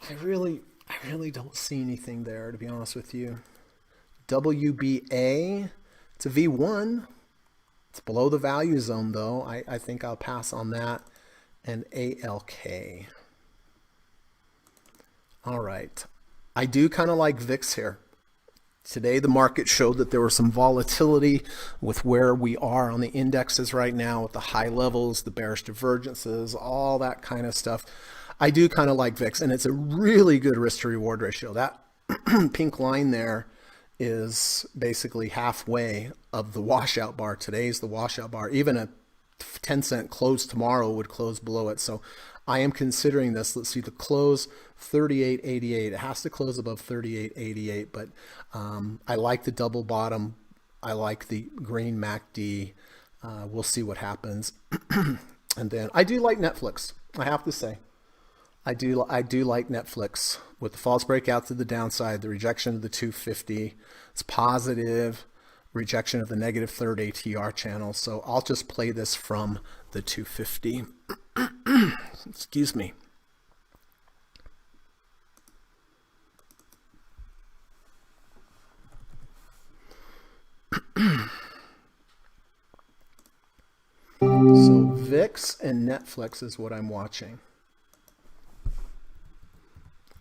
A: I really don't see anything there, to be honest with you. WBA, it's a V1. It's below the value zone, though. I think I'll pass on that. And ALK. All right. I do kind of like VIX here. Today, the market showed that there was some volatility with where we are on the indexes right now, with the high levels, the bearish divergences, all that kind of stuff. I do kind of like VIX, and it's a really good risk to reward ratio. That pink line there is basically halfway of the washout bar. Today's the washout bar. Even a 10-cent close tomorrow would close below it. So I am considering this. Let's see, the close 38.88. It has to close above 38.88, but I like the double bottom. I like the green MACD. We'll see what happens. And then I do like Netflix. I have to say, I do like Netflix with the false breakout to the downside, the rejection of the 250. It's positive. Rejection of the negative third ATR channel. So I'll just play this from the 250. Excuse me. So VIX and Netflix is what I'm watching.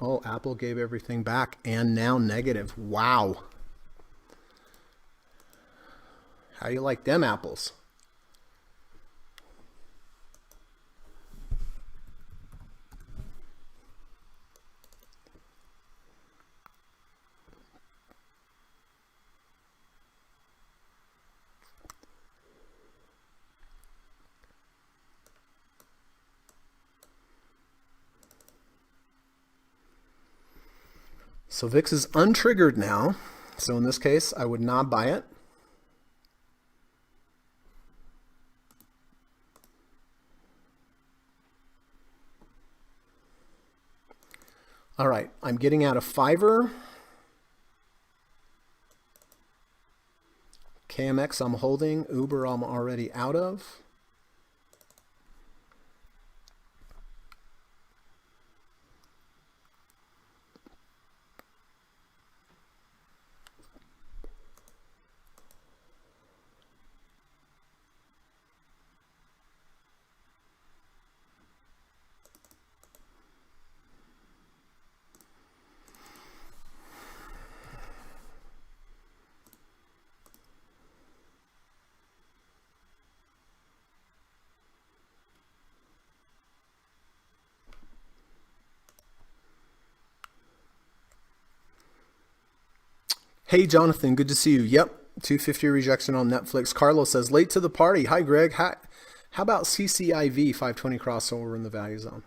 A: Oh, Apple gave everything back and now negative. Wow. How do you like them apples? So VIX is untriggered now. So in this case, I would not buy it. All right, I'm getting out of Fiverr. KMX I'm holding. Uber I'm already out of. Hey, Jonathan, good to see you. Yep, 250 rejection on Netflix. Carlos says, late to the party. Hi, Greg. How about CCIV 520 crossover in the value zone?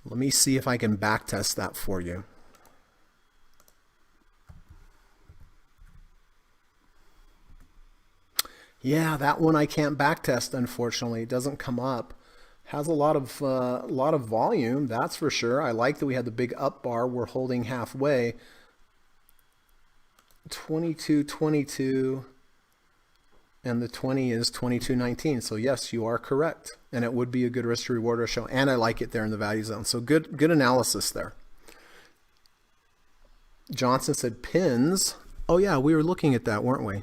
A: Let me see if I can backtest that for you. Yeah, that one I can't backtest, unfortunately. It doesn't come up. Has a lot of volume, that's for sure. I like that we had the big up bar. We're holding halfway. 22.22, and the 20 is 22.19. So yes, you are correct, and it would be a good risk to reward ratio. And I like it there in the value zone. So good analysis there. Johnson said pins. Oh yeah, we were looking at that, weren't we?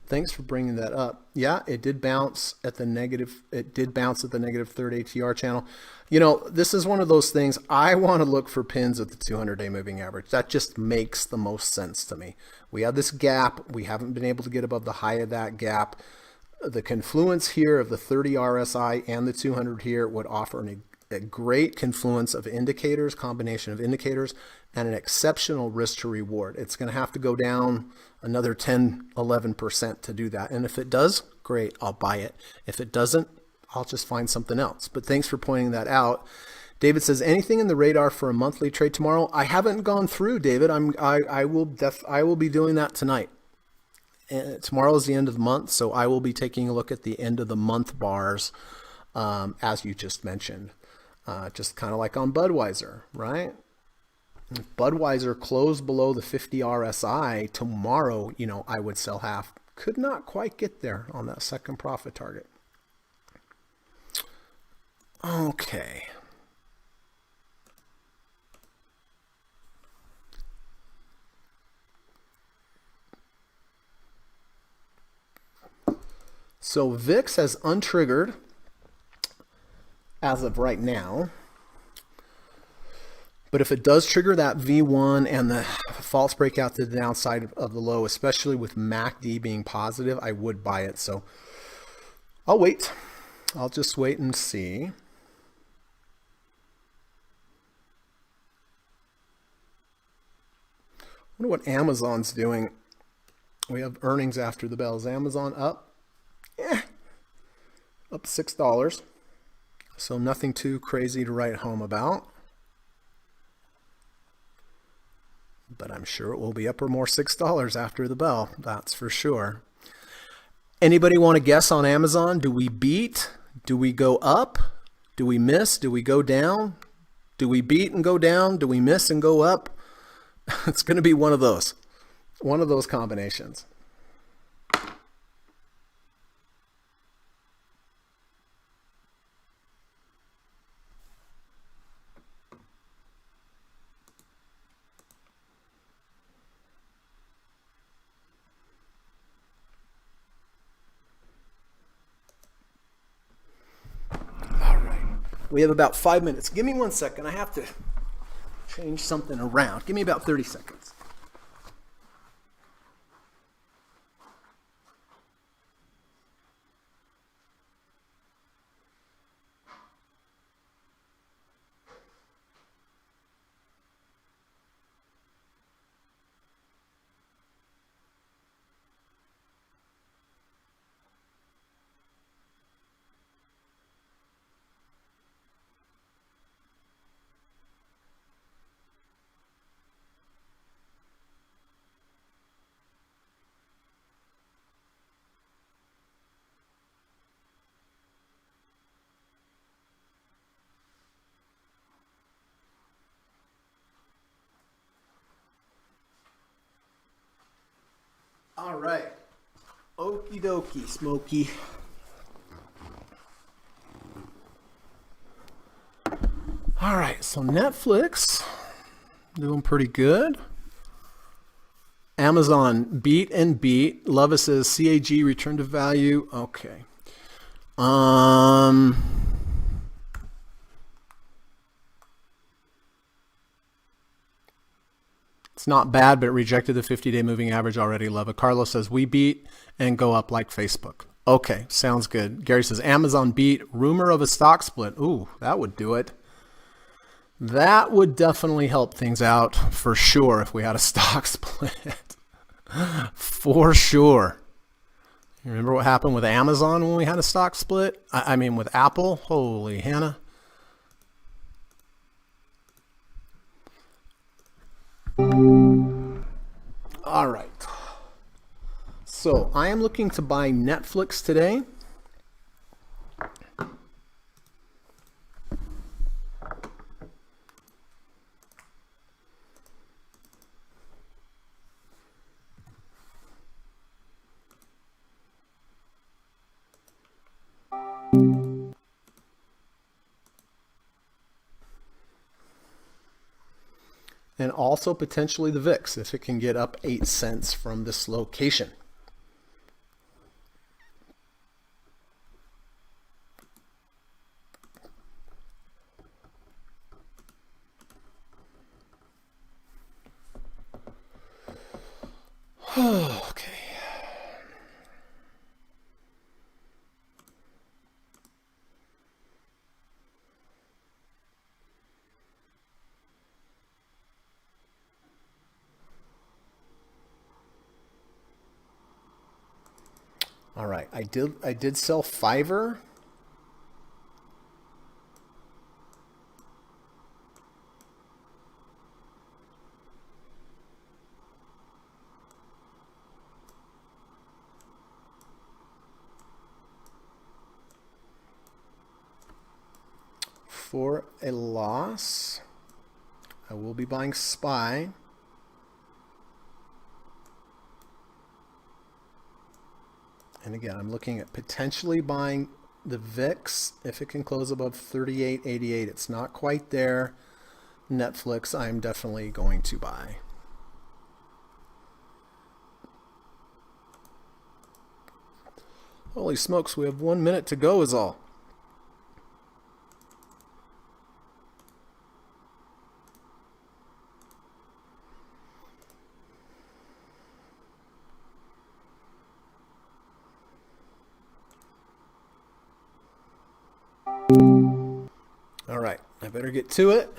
A: Thanks for bringing that up. Yeah, it did bounce at the negative. It did bounce at the negative third ATR channel. You know, this is one of those things. I want to look for pins at the 200-day moving average. That just makes the most sense to me. We have this gap. We haven't been able to get above the high of that gap. The confluence here of the 30 RSI and the 200 here would offer a great confluence of indicators, combination of indicators, and an exceptional risk to reward. It's going to have to go down another 10, 11% to do that. And if it does, great, I'll buy it. If it doesn't, I'll just find something else. But thanks for pointing that out. David says, anything in the radar for a monthly trade tomorrow? I haven't gone through, David. I will be doing that tonight. Tomorrow is the end of the month, so I will be taking a look at the end of the month bars, as you just mentioned. Just kind of like on Budweiser, right? If Budweiser closed below the 50 RSI tomorrow, you know, I would sell half. Could not quite get there on that second profit target. Okay. So VIX has untriggered as of right now. But if it does trigger that V1 and the false breakout to the downside of the low, especially with MACD being positive, I would buy it. So I'll wait. I'll just wait and see. I wonder what Amazon's doing. We have earnings after the bell. Is Amazon up? Yeah, up $6. So nothing too crazy to write home about. But I'm sure it will be up or more $6 after the bell. That's for sure. Anybody want to guess on Amazon? Do we beat? Do we go up? Do we miss? Do we go down? Do we beat and go down? Do we miss and go up? It's going to be one of those combinations. We have about 5 minutes. Give me 1 second. I have to change something around. Give me about 30 seconds. All right. Okie dokie, Smokey. All right, so Netflix doing pretty good. Amazon beat and beat. Love says CAG return to value. Okay. It's not bad, but it rejected the 50-day moving average already. Love it. Carlos says we beat and go up like Facebook. Okay, sounds good. Gary says Amazon beat. Rumor of a stock split. Ooh, that would do it. That would definitely help things out for sure if we had a stock split. For sure. You remember what happened with Amazon when we had a stock split? I mean, with Apple? Holy Hannah. All right. So I am looking to buy Netflix today. And also potentially the VIX if it can get up 8 cents from this location. Okay. All right, I did sell Fiverr. For a loss. I will be buying SPY. And again, I'm looking at potentially buying the VIX if it can close above 38.88. It's not quite there. Netflix, I'm definitely going to buy. Holy smokes, we have 1 minute to go is all. All right, I better get to it.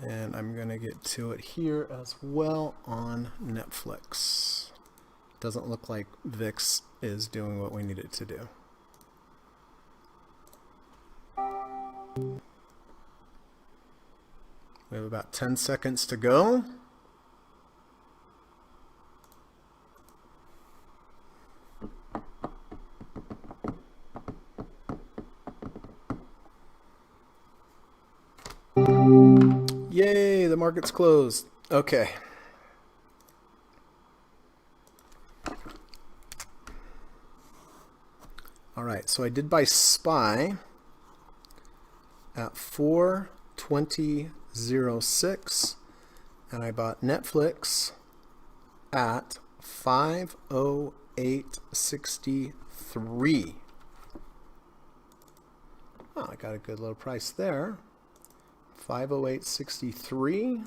A: And I'm going to get to it here as well on Netflix. Doesn't look like VIX is doing what we need it to do. We have about 10 seconds to go. Yay, the market's closed. Okay. All right, so I did buy SPY at 420.06 and I bought Netflix at 508.63. Oh, I got a good little price there. 508.63.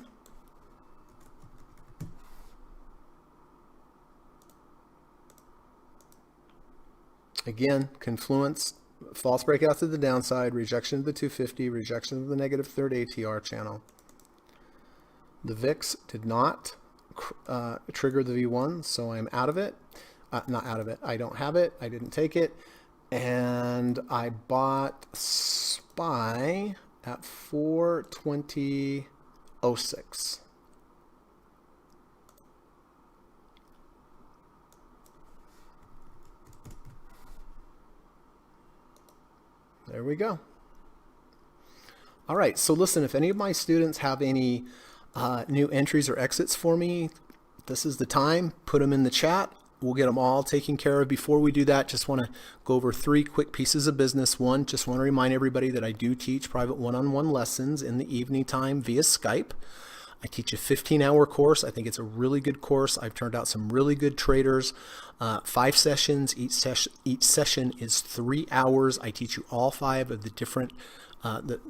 A: Again, confluence, false breakout to the downside, rejection of the 250, rejection of the negative third ATR channel. The VIX did not trigger the V1, so I'm out of it. Not out of it. I don't have it. I didn't take it. And I bought SPY at 420.06. There we go. All right, so listen, if any of my students have any new entries or exits for me, this is the time. Put them in the chat. We'll get them all taken care of. Before we do that, just want to go over 3 quick pieces of business. One, just want to remind everybody that I do teach private one-on-one lessons in the evening time via Skype. I teach a 15-hour course. I think it's a really good course. I've turned out some really good traders. 5 sessions. Each session is 3 hours. I teach you all 5 of the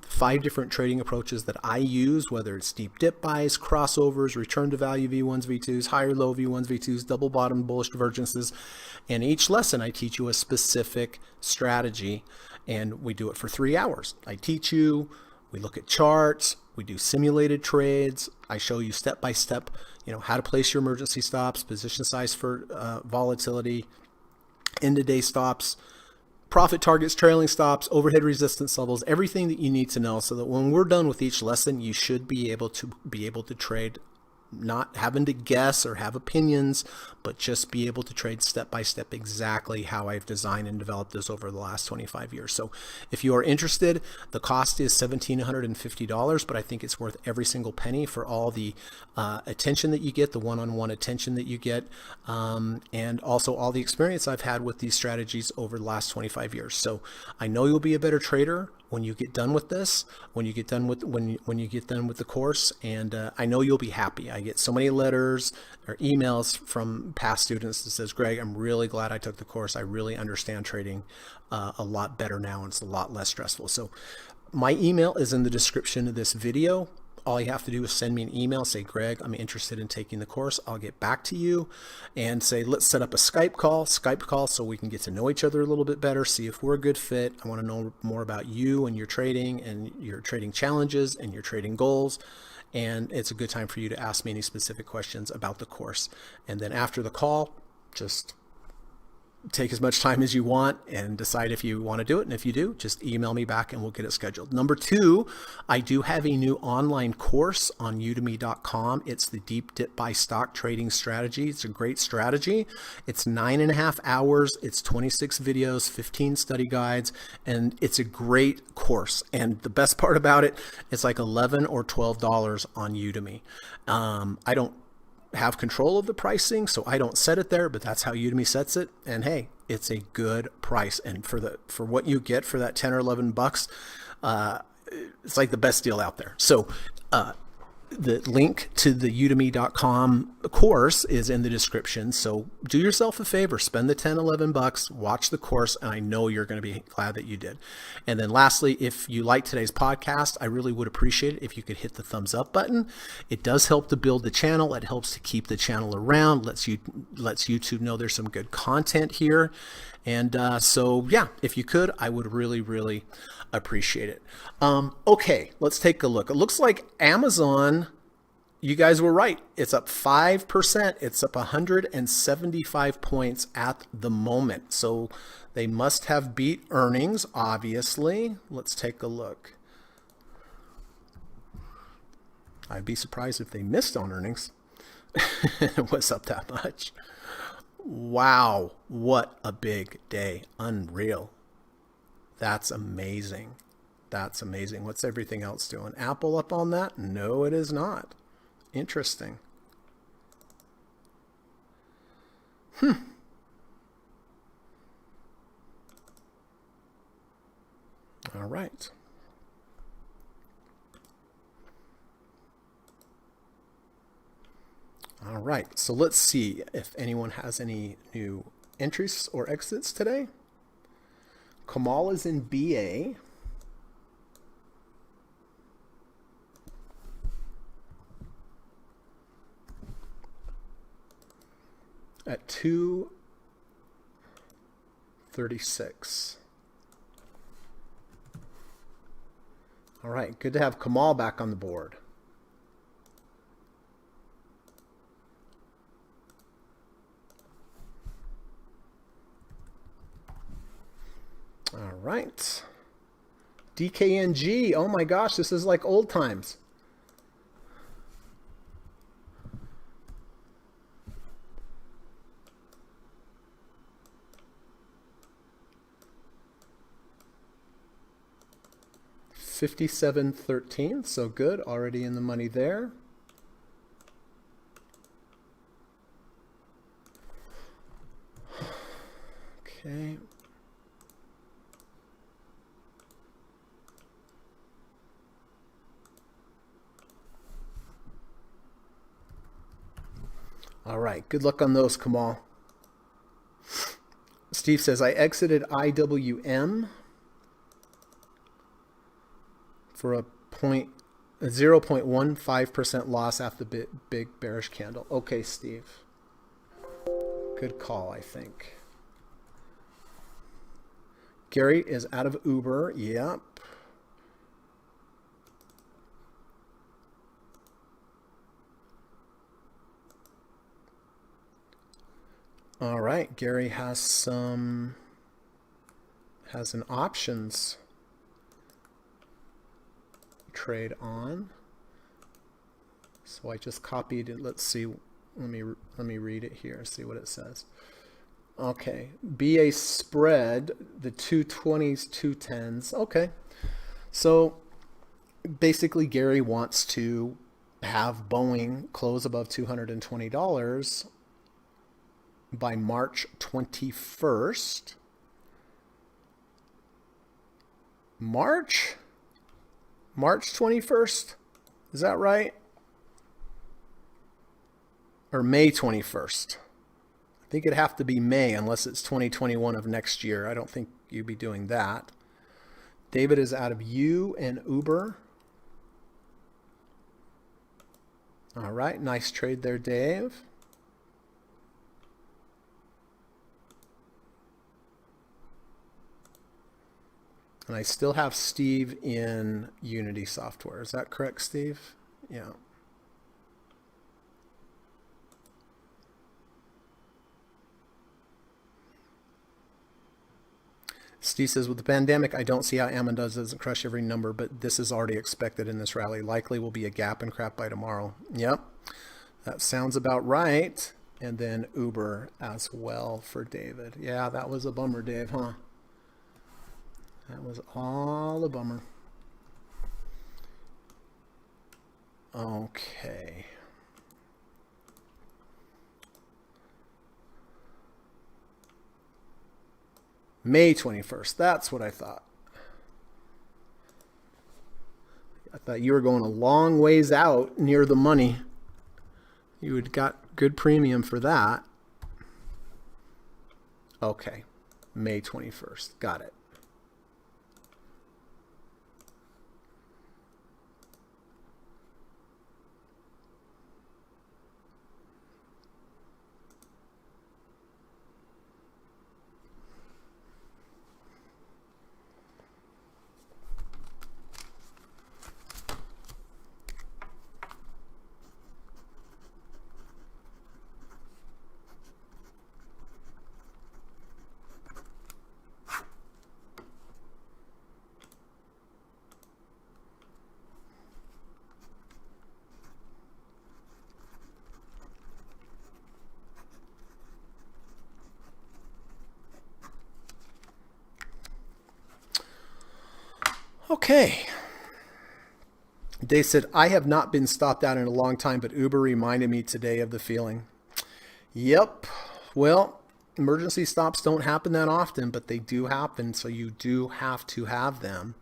A: 5 different trading approaches that I use, whether it's deep dip buys, crossovers, return to value V1s, V2s, higher low V1s, V2s, double bottom bullish divergences. And each lesson I teach you a specific strategy, and we do it for 3 hours. I teach you, we look at charts, we do simulated trades. I show you step by step, how to place your emergency stops, position size for volatility, end of day stops, profit targets, trailing stops, overhead resistance levels, everything that you need to know, so that when we're done with each lesson, you should be able to trade, not having to guess or have opinions, but just be able to trade step by step exactly how I've designed and developed this over the last 25 years. So if you are interested, the cost is $1,750, but I think it's worth every single penny for all the attention that you get, the one-on-one attention that you get, and also all the experience I've had with these strategies over the last 25 years. So I know you'll be a better trader when you get done with this, when you get done with the course, and I know you'll be happy. I get so many letters or emails from past students that says, Greg, I'm really glad I took the course. I really understand trading a lot better now, and it's a lot less stressful. So my email is in the description of this video. All you have to do is send me an email, say, Greg, I'm interested in taking the course. I'll get back to you and say, let's set up a Skype call so we can get to know each other a little bit better, see if we're a good fit. I want to know more about you and your trading challenges and your trading goals. And it's a good time for you to ask me any specific questions about the course. And then after the call, just take as much time as you want and decide if you want to do it. And if you do, just email me back and we'll get it scheduled. Number 2, I do have a new online course on udemy.com. It's the deep dip buy stock trading strategy. It's a great strategy. It's 9.5 hours. It's 26 videos, 15 study guides, and it's a great course. And the best part about it, it's like $11 or $12 on Udemy. I don't have control of the pricing, so I don't set it there, but that's how Udemy sets it. And hey, it's a good price, and for what you get for that 10 or 11 bucks, it's like the best deal out there. So the link to the udemy.com course is in the description. So do yourself a favor, spend the 10, 11 bucks, watch the course, and I know you're going to be glad that you did. And then lastly, if you like today's podcast, I really would appreciate it if you could hit the thumbs up button. It does help to build the channel. It helps to keep the channel around, lets YouTube know there's some good content here. And so yeah, if you could, I would really, really appreciate it. Okay, let's take a look. It looks like Amazon, you guys were right. It's up 5%. It's up 175 points at the moment. So they must have beat earnings, obviously. Let's take a look. I'd be surprised if they missed on earnings. It was up that much. Wow, what a big day. Unreal. That's amazing. That's amazing. What's everything else doing? Apple up on that? No, it is not. Interesting. All right. All right. So let's see if anyone has any new entries or exits today. Kamal is in BA. At 236. All right, good to have Kamal back on the board. All right. DKNG. Oh my gosh, this is like old times. 57.13, so good, already in the money there. Okay. All right, good luck on those, Kamal. Steve says, I exited IWM for a 0.15% loss after the big bearish candle. Okay, Steve. Good call, I think. Gary is out of Uber. Yep. All right, Gary has an options trade on. So I just copied it. Let's see. Let me read it here. See what it says. Okay, BA spread, the 220s, 210s. Okay, so basically Gary wants to have Boeing close above $220 by March 21st. March 21st? Is that right? Or May 21st? I think it'd have to be May unless it's 2021 of next year. I don't think you'd be doing that. David is out of U and Uber. All right, nice trade there, Dave. And I still have Steve in Unity software. Is that correct, Steve? Yeah. Steve says, with the pandemic, I don't see how Ammon doesn't crush every number, but this is already expected in this rally. Likely will be a gap and crap by tomorrow. Yep, that sounds about right. And then Uber as well for David. Yeah, that was a bummer, Dave, huh? That was all a bummer. Okay. May 21st. That's what I thought. I thought you were going a long ways out near the money. You had got good premium for that. Okay. May 21st. Got it. Okay. Dave said, I have not been stopped out in a long time, but Uber reminded me today of the feeling. Yep. Well, emergency stops don't happen that often, but they do happen, so you do have to have them.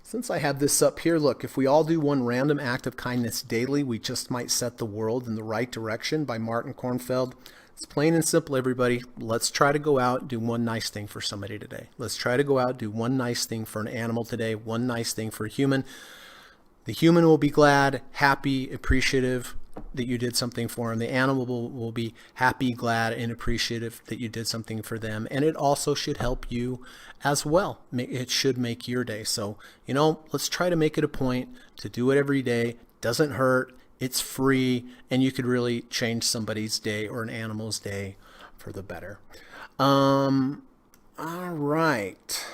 A: Since I have this up here, look, if we all do one random act of kindness daily, we just might set the world in the right direction, by Martin Kornfeld. It's plain and simple, everybody. Let's try to go out and do one nice thing for somebody today. Let's try to go out and do one nice thing for an animal today, one nice thing for a human. The human will be glad, happy, appreciative that you did something for him. The animal will be happy, glad, and appreciative that you did something for them. And it also should help you as well. It should make your day. So, let's try to make it a point to do it every day. Doesn't hurt. It's free, and you could really change somebody's day or an animal's day for the better. All right.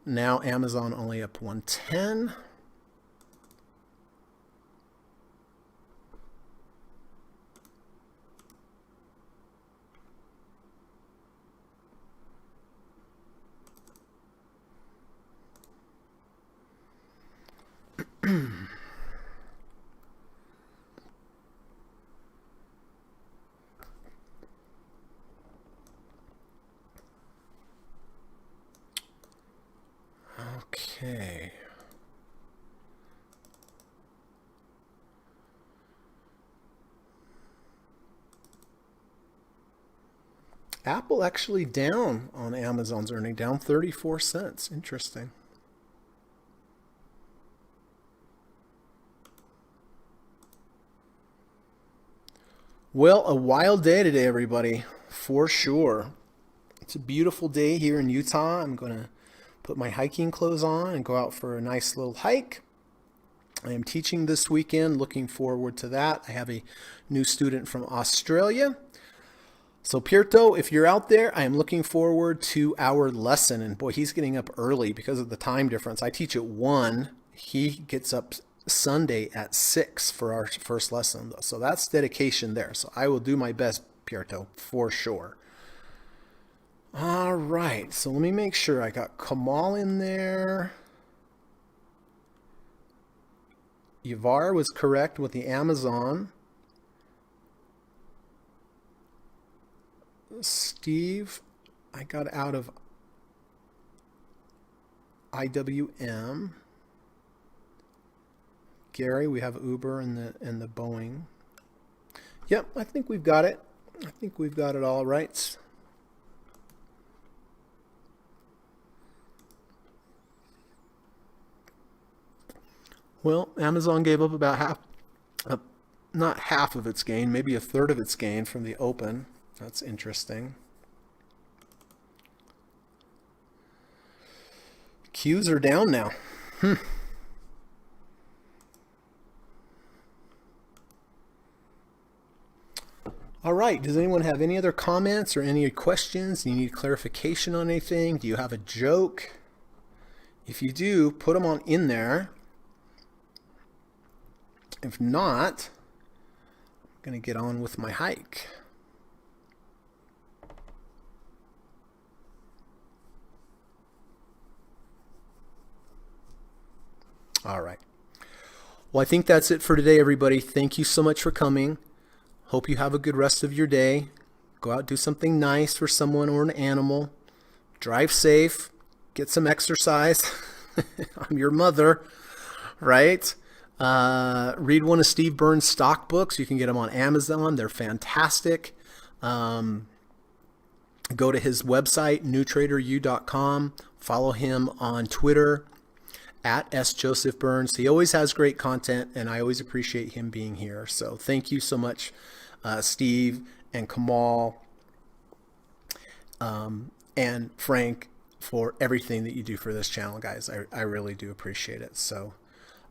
A: Now Amazon only up 110. Okay. Apple actually down on Amazon's earning, down 34 cents. Interesting. Well, a wild day today, everybody, for sure. It's a beautiful day here in Utah. I'm going to put my hiking clothes on and go out for a nice little hike. I am teaching this weekend, looking forward to that. I have a new student from Australia. So Pierto, if you're out there, I am looking forward to our lesson. And boy, he's getting up early because of the time difference. I teach at 1. He gets up Sunday at 6 for our first lesson. So that's dedication there. So I will do my best, Pierto, for sure. All right. So let me make sure I got Kamal in there. Yavar was correct with the Amazon. Steve, I got out of IWM. Gary, we have Uber and the Boeing. Yep, I think we've got it. I think we've got it all right. Well, Amazon gave up about not half of its gain, maybe a third of its gain from the open. That's interesting. Qs are down now. All right. Does anyone have any other comments or any questions? Do you need clarification on anything? Do you have a joke? If you do, put them on in there. If not, I'm going to get on with my hike. All right. Well, I think that's it for today, everybody. Thank you so much for coming. Hope you have a good rest of your day. Go out, do something nice for someone or an animal. Drive safe. Get some exercise. I'm your mother, right? Read one of Steve Burns' stock books. You can get them on Amazon. They're fantastic. Go to his website, newtraderu.com. Follow him on Twitter at @SJosephBurns. He always has great content, and I always appreciate him being here. So thank you so much, Steve and Kamal and Frank, for everything that you do for this channel, guys. I really do appreciate it. So,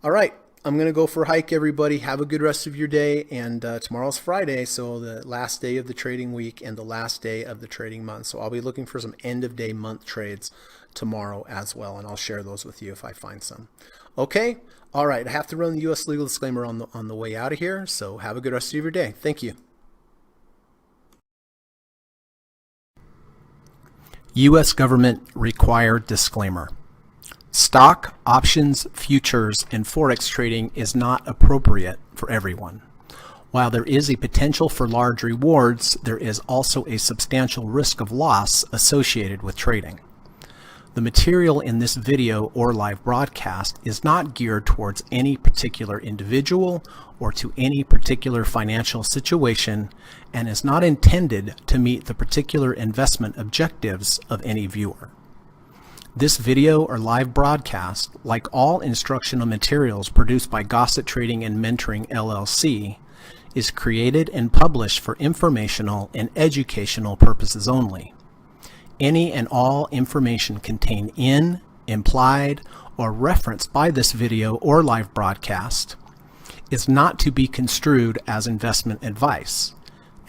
A: all right. I'm going to go for a hike, everybody. Have a good rest of your day. And tomorrow's Friday, so the last day of the trading week and the last day of the trading month. So I'll be looking for some end-of-day month trades tomorrow as well, and I'll share those with you if I find some. Okay? All right. I have to run the U.S. legal disclaimer on the way out of here, so have a good rest of your day. Thank you. U.S. government required disclaimer. Stock, options, futures, and forex trading is not appropriate for everyone. While there is a potential for large rewards, there is also a substantial risk of loss associated with trading. The material in this video or live broadcast is not geared towards any particular individual or to any particular financial situation and is not intended to meet the particular investment objectives of any viewer. This video or live broadcast, like all instructional materials produced by Gossett Trading and Mentoring LLC, is created and published for informational and educational purposes only. Any and all information contained in, implied, or referenced by this video or live broadcast is not to be construed as investment advice,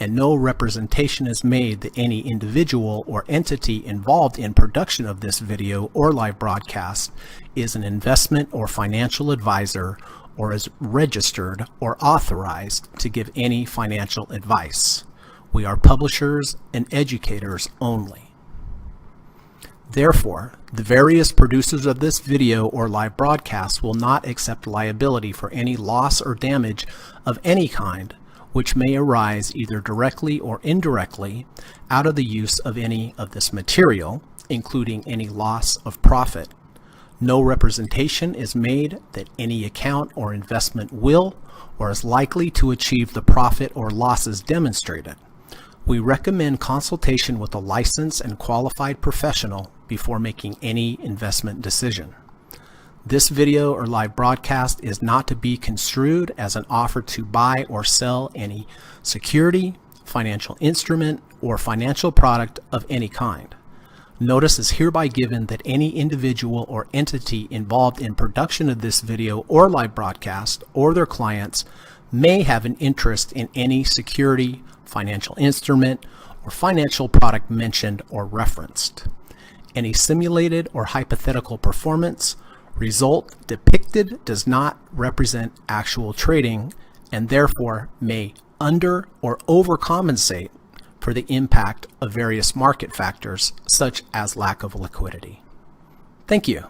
A: and no representation is made that any individual or entity involved in production of this video or live broadcast is an investment or financial advisor or is registered or authorized to give any financial advice. We are publishers and educators only. Therefore, the various producers of this video or live broadcast will not accept liability for any loss or damage of any kind which may arise either directly or indirectly out of the use of any of this material, including any loss of profit, No representation is made that any account or investment will or is likely to achieve the profit or losses demonstrated. We recommend consultation with a licensed and qualified professional before making any investment decision. This video or live broadcast is not to be construed as an offer to buy or sell any security, financial instrument, or financial product of any kind. Notice is hereby given that any individual or entity involved in production of this video or live broadcast or their clients may have an interest in any security, financial instrument, or financial product mentioned or referenced. Any simulated or hypothetical performance result depicted does not represent actual trading and therefore may under or overcompensate for the impact of various market factors such as lack of liquidity. Thank you.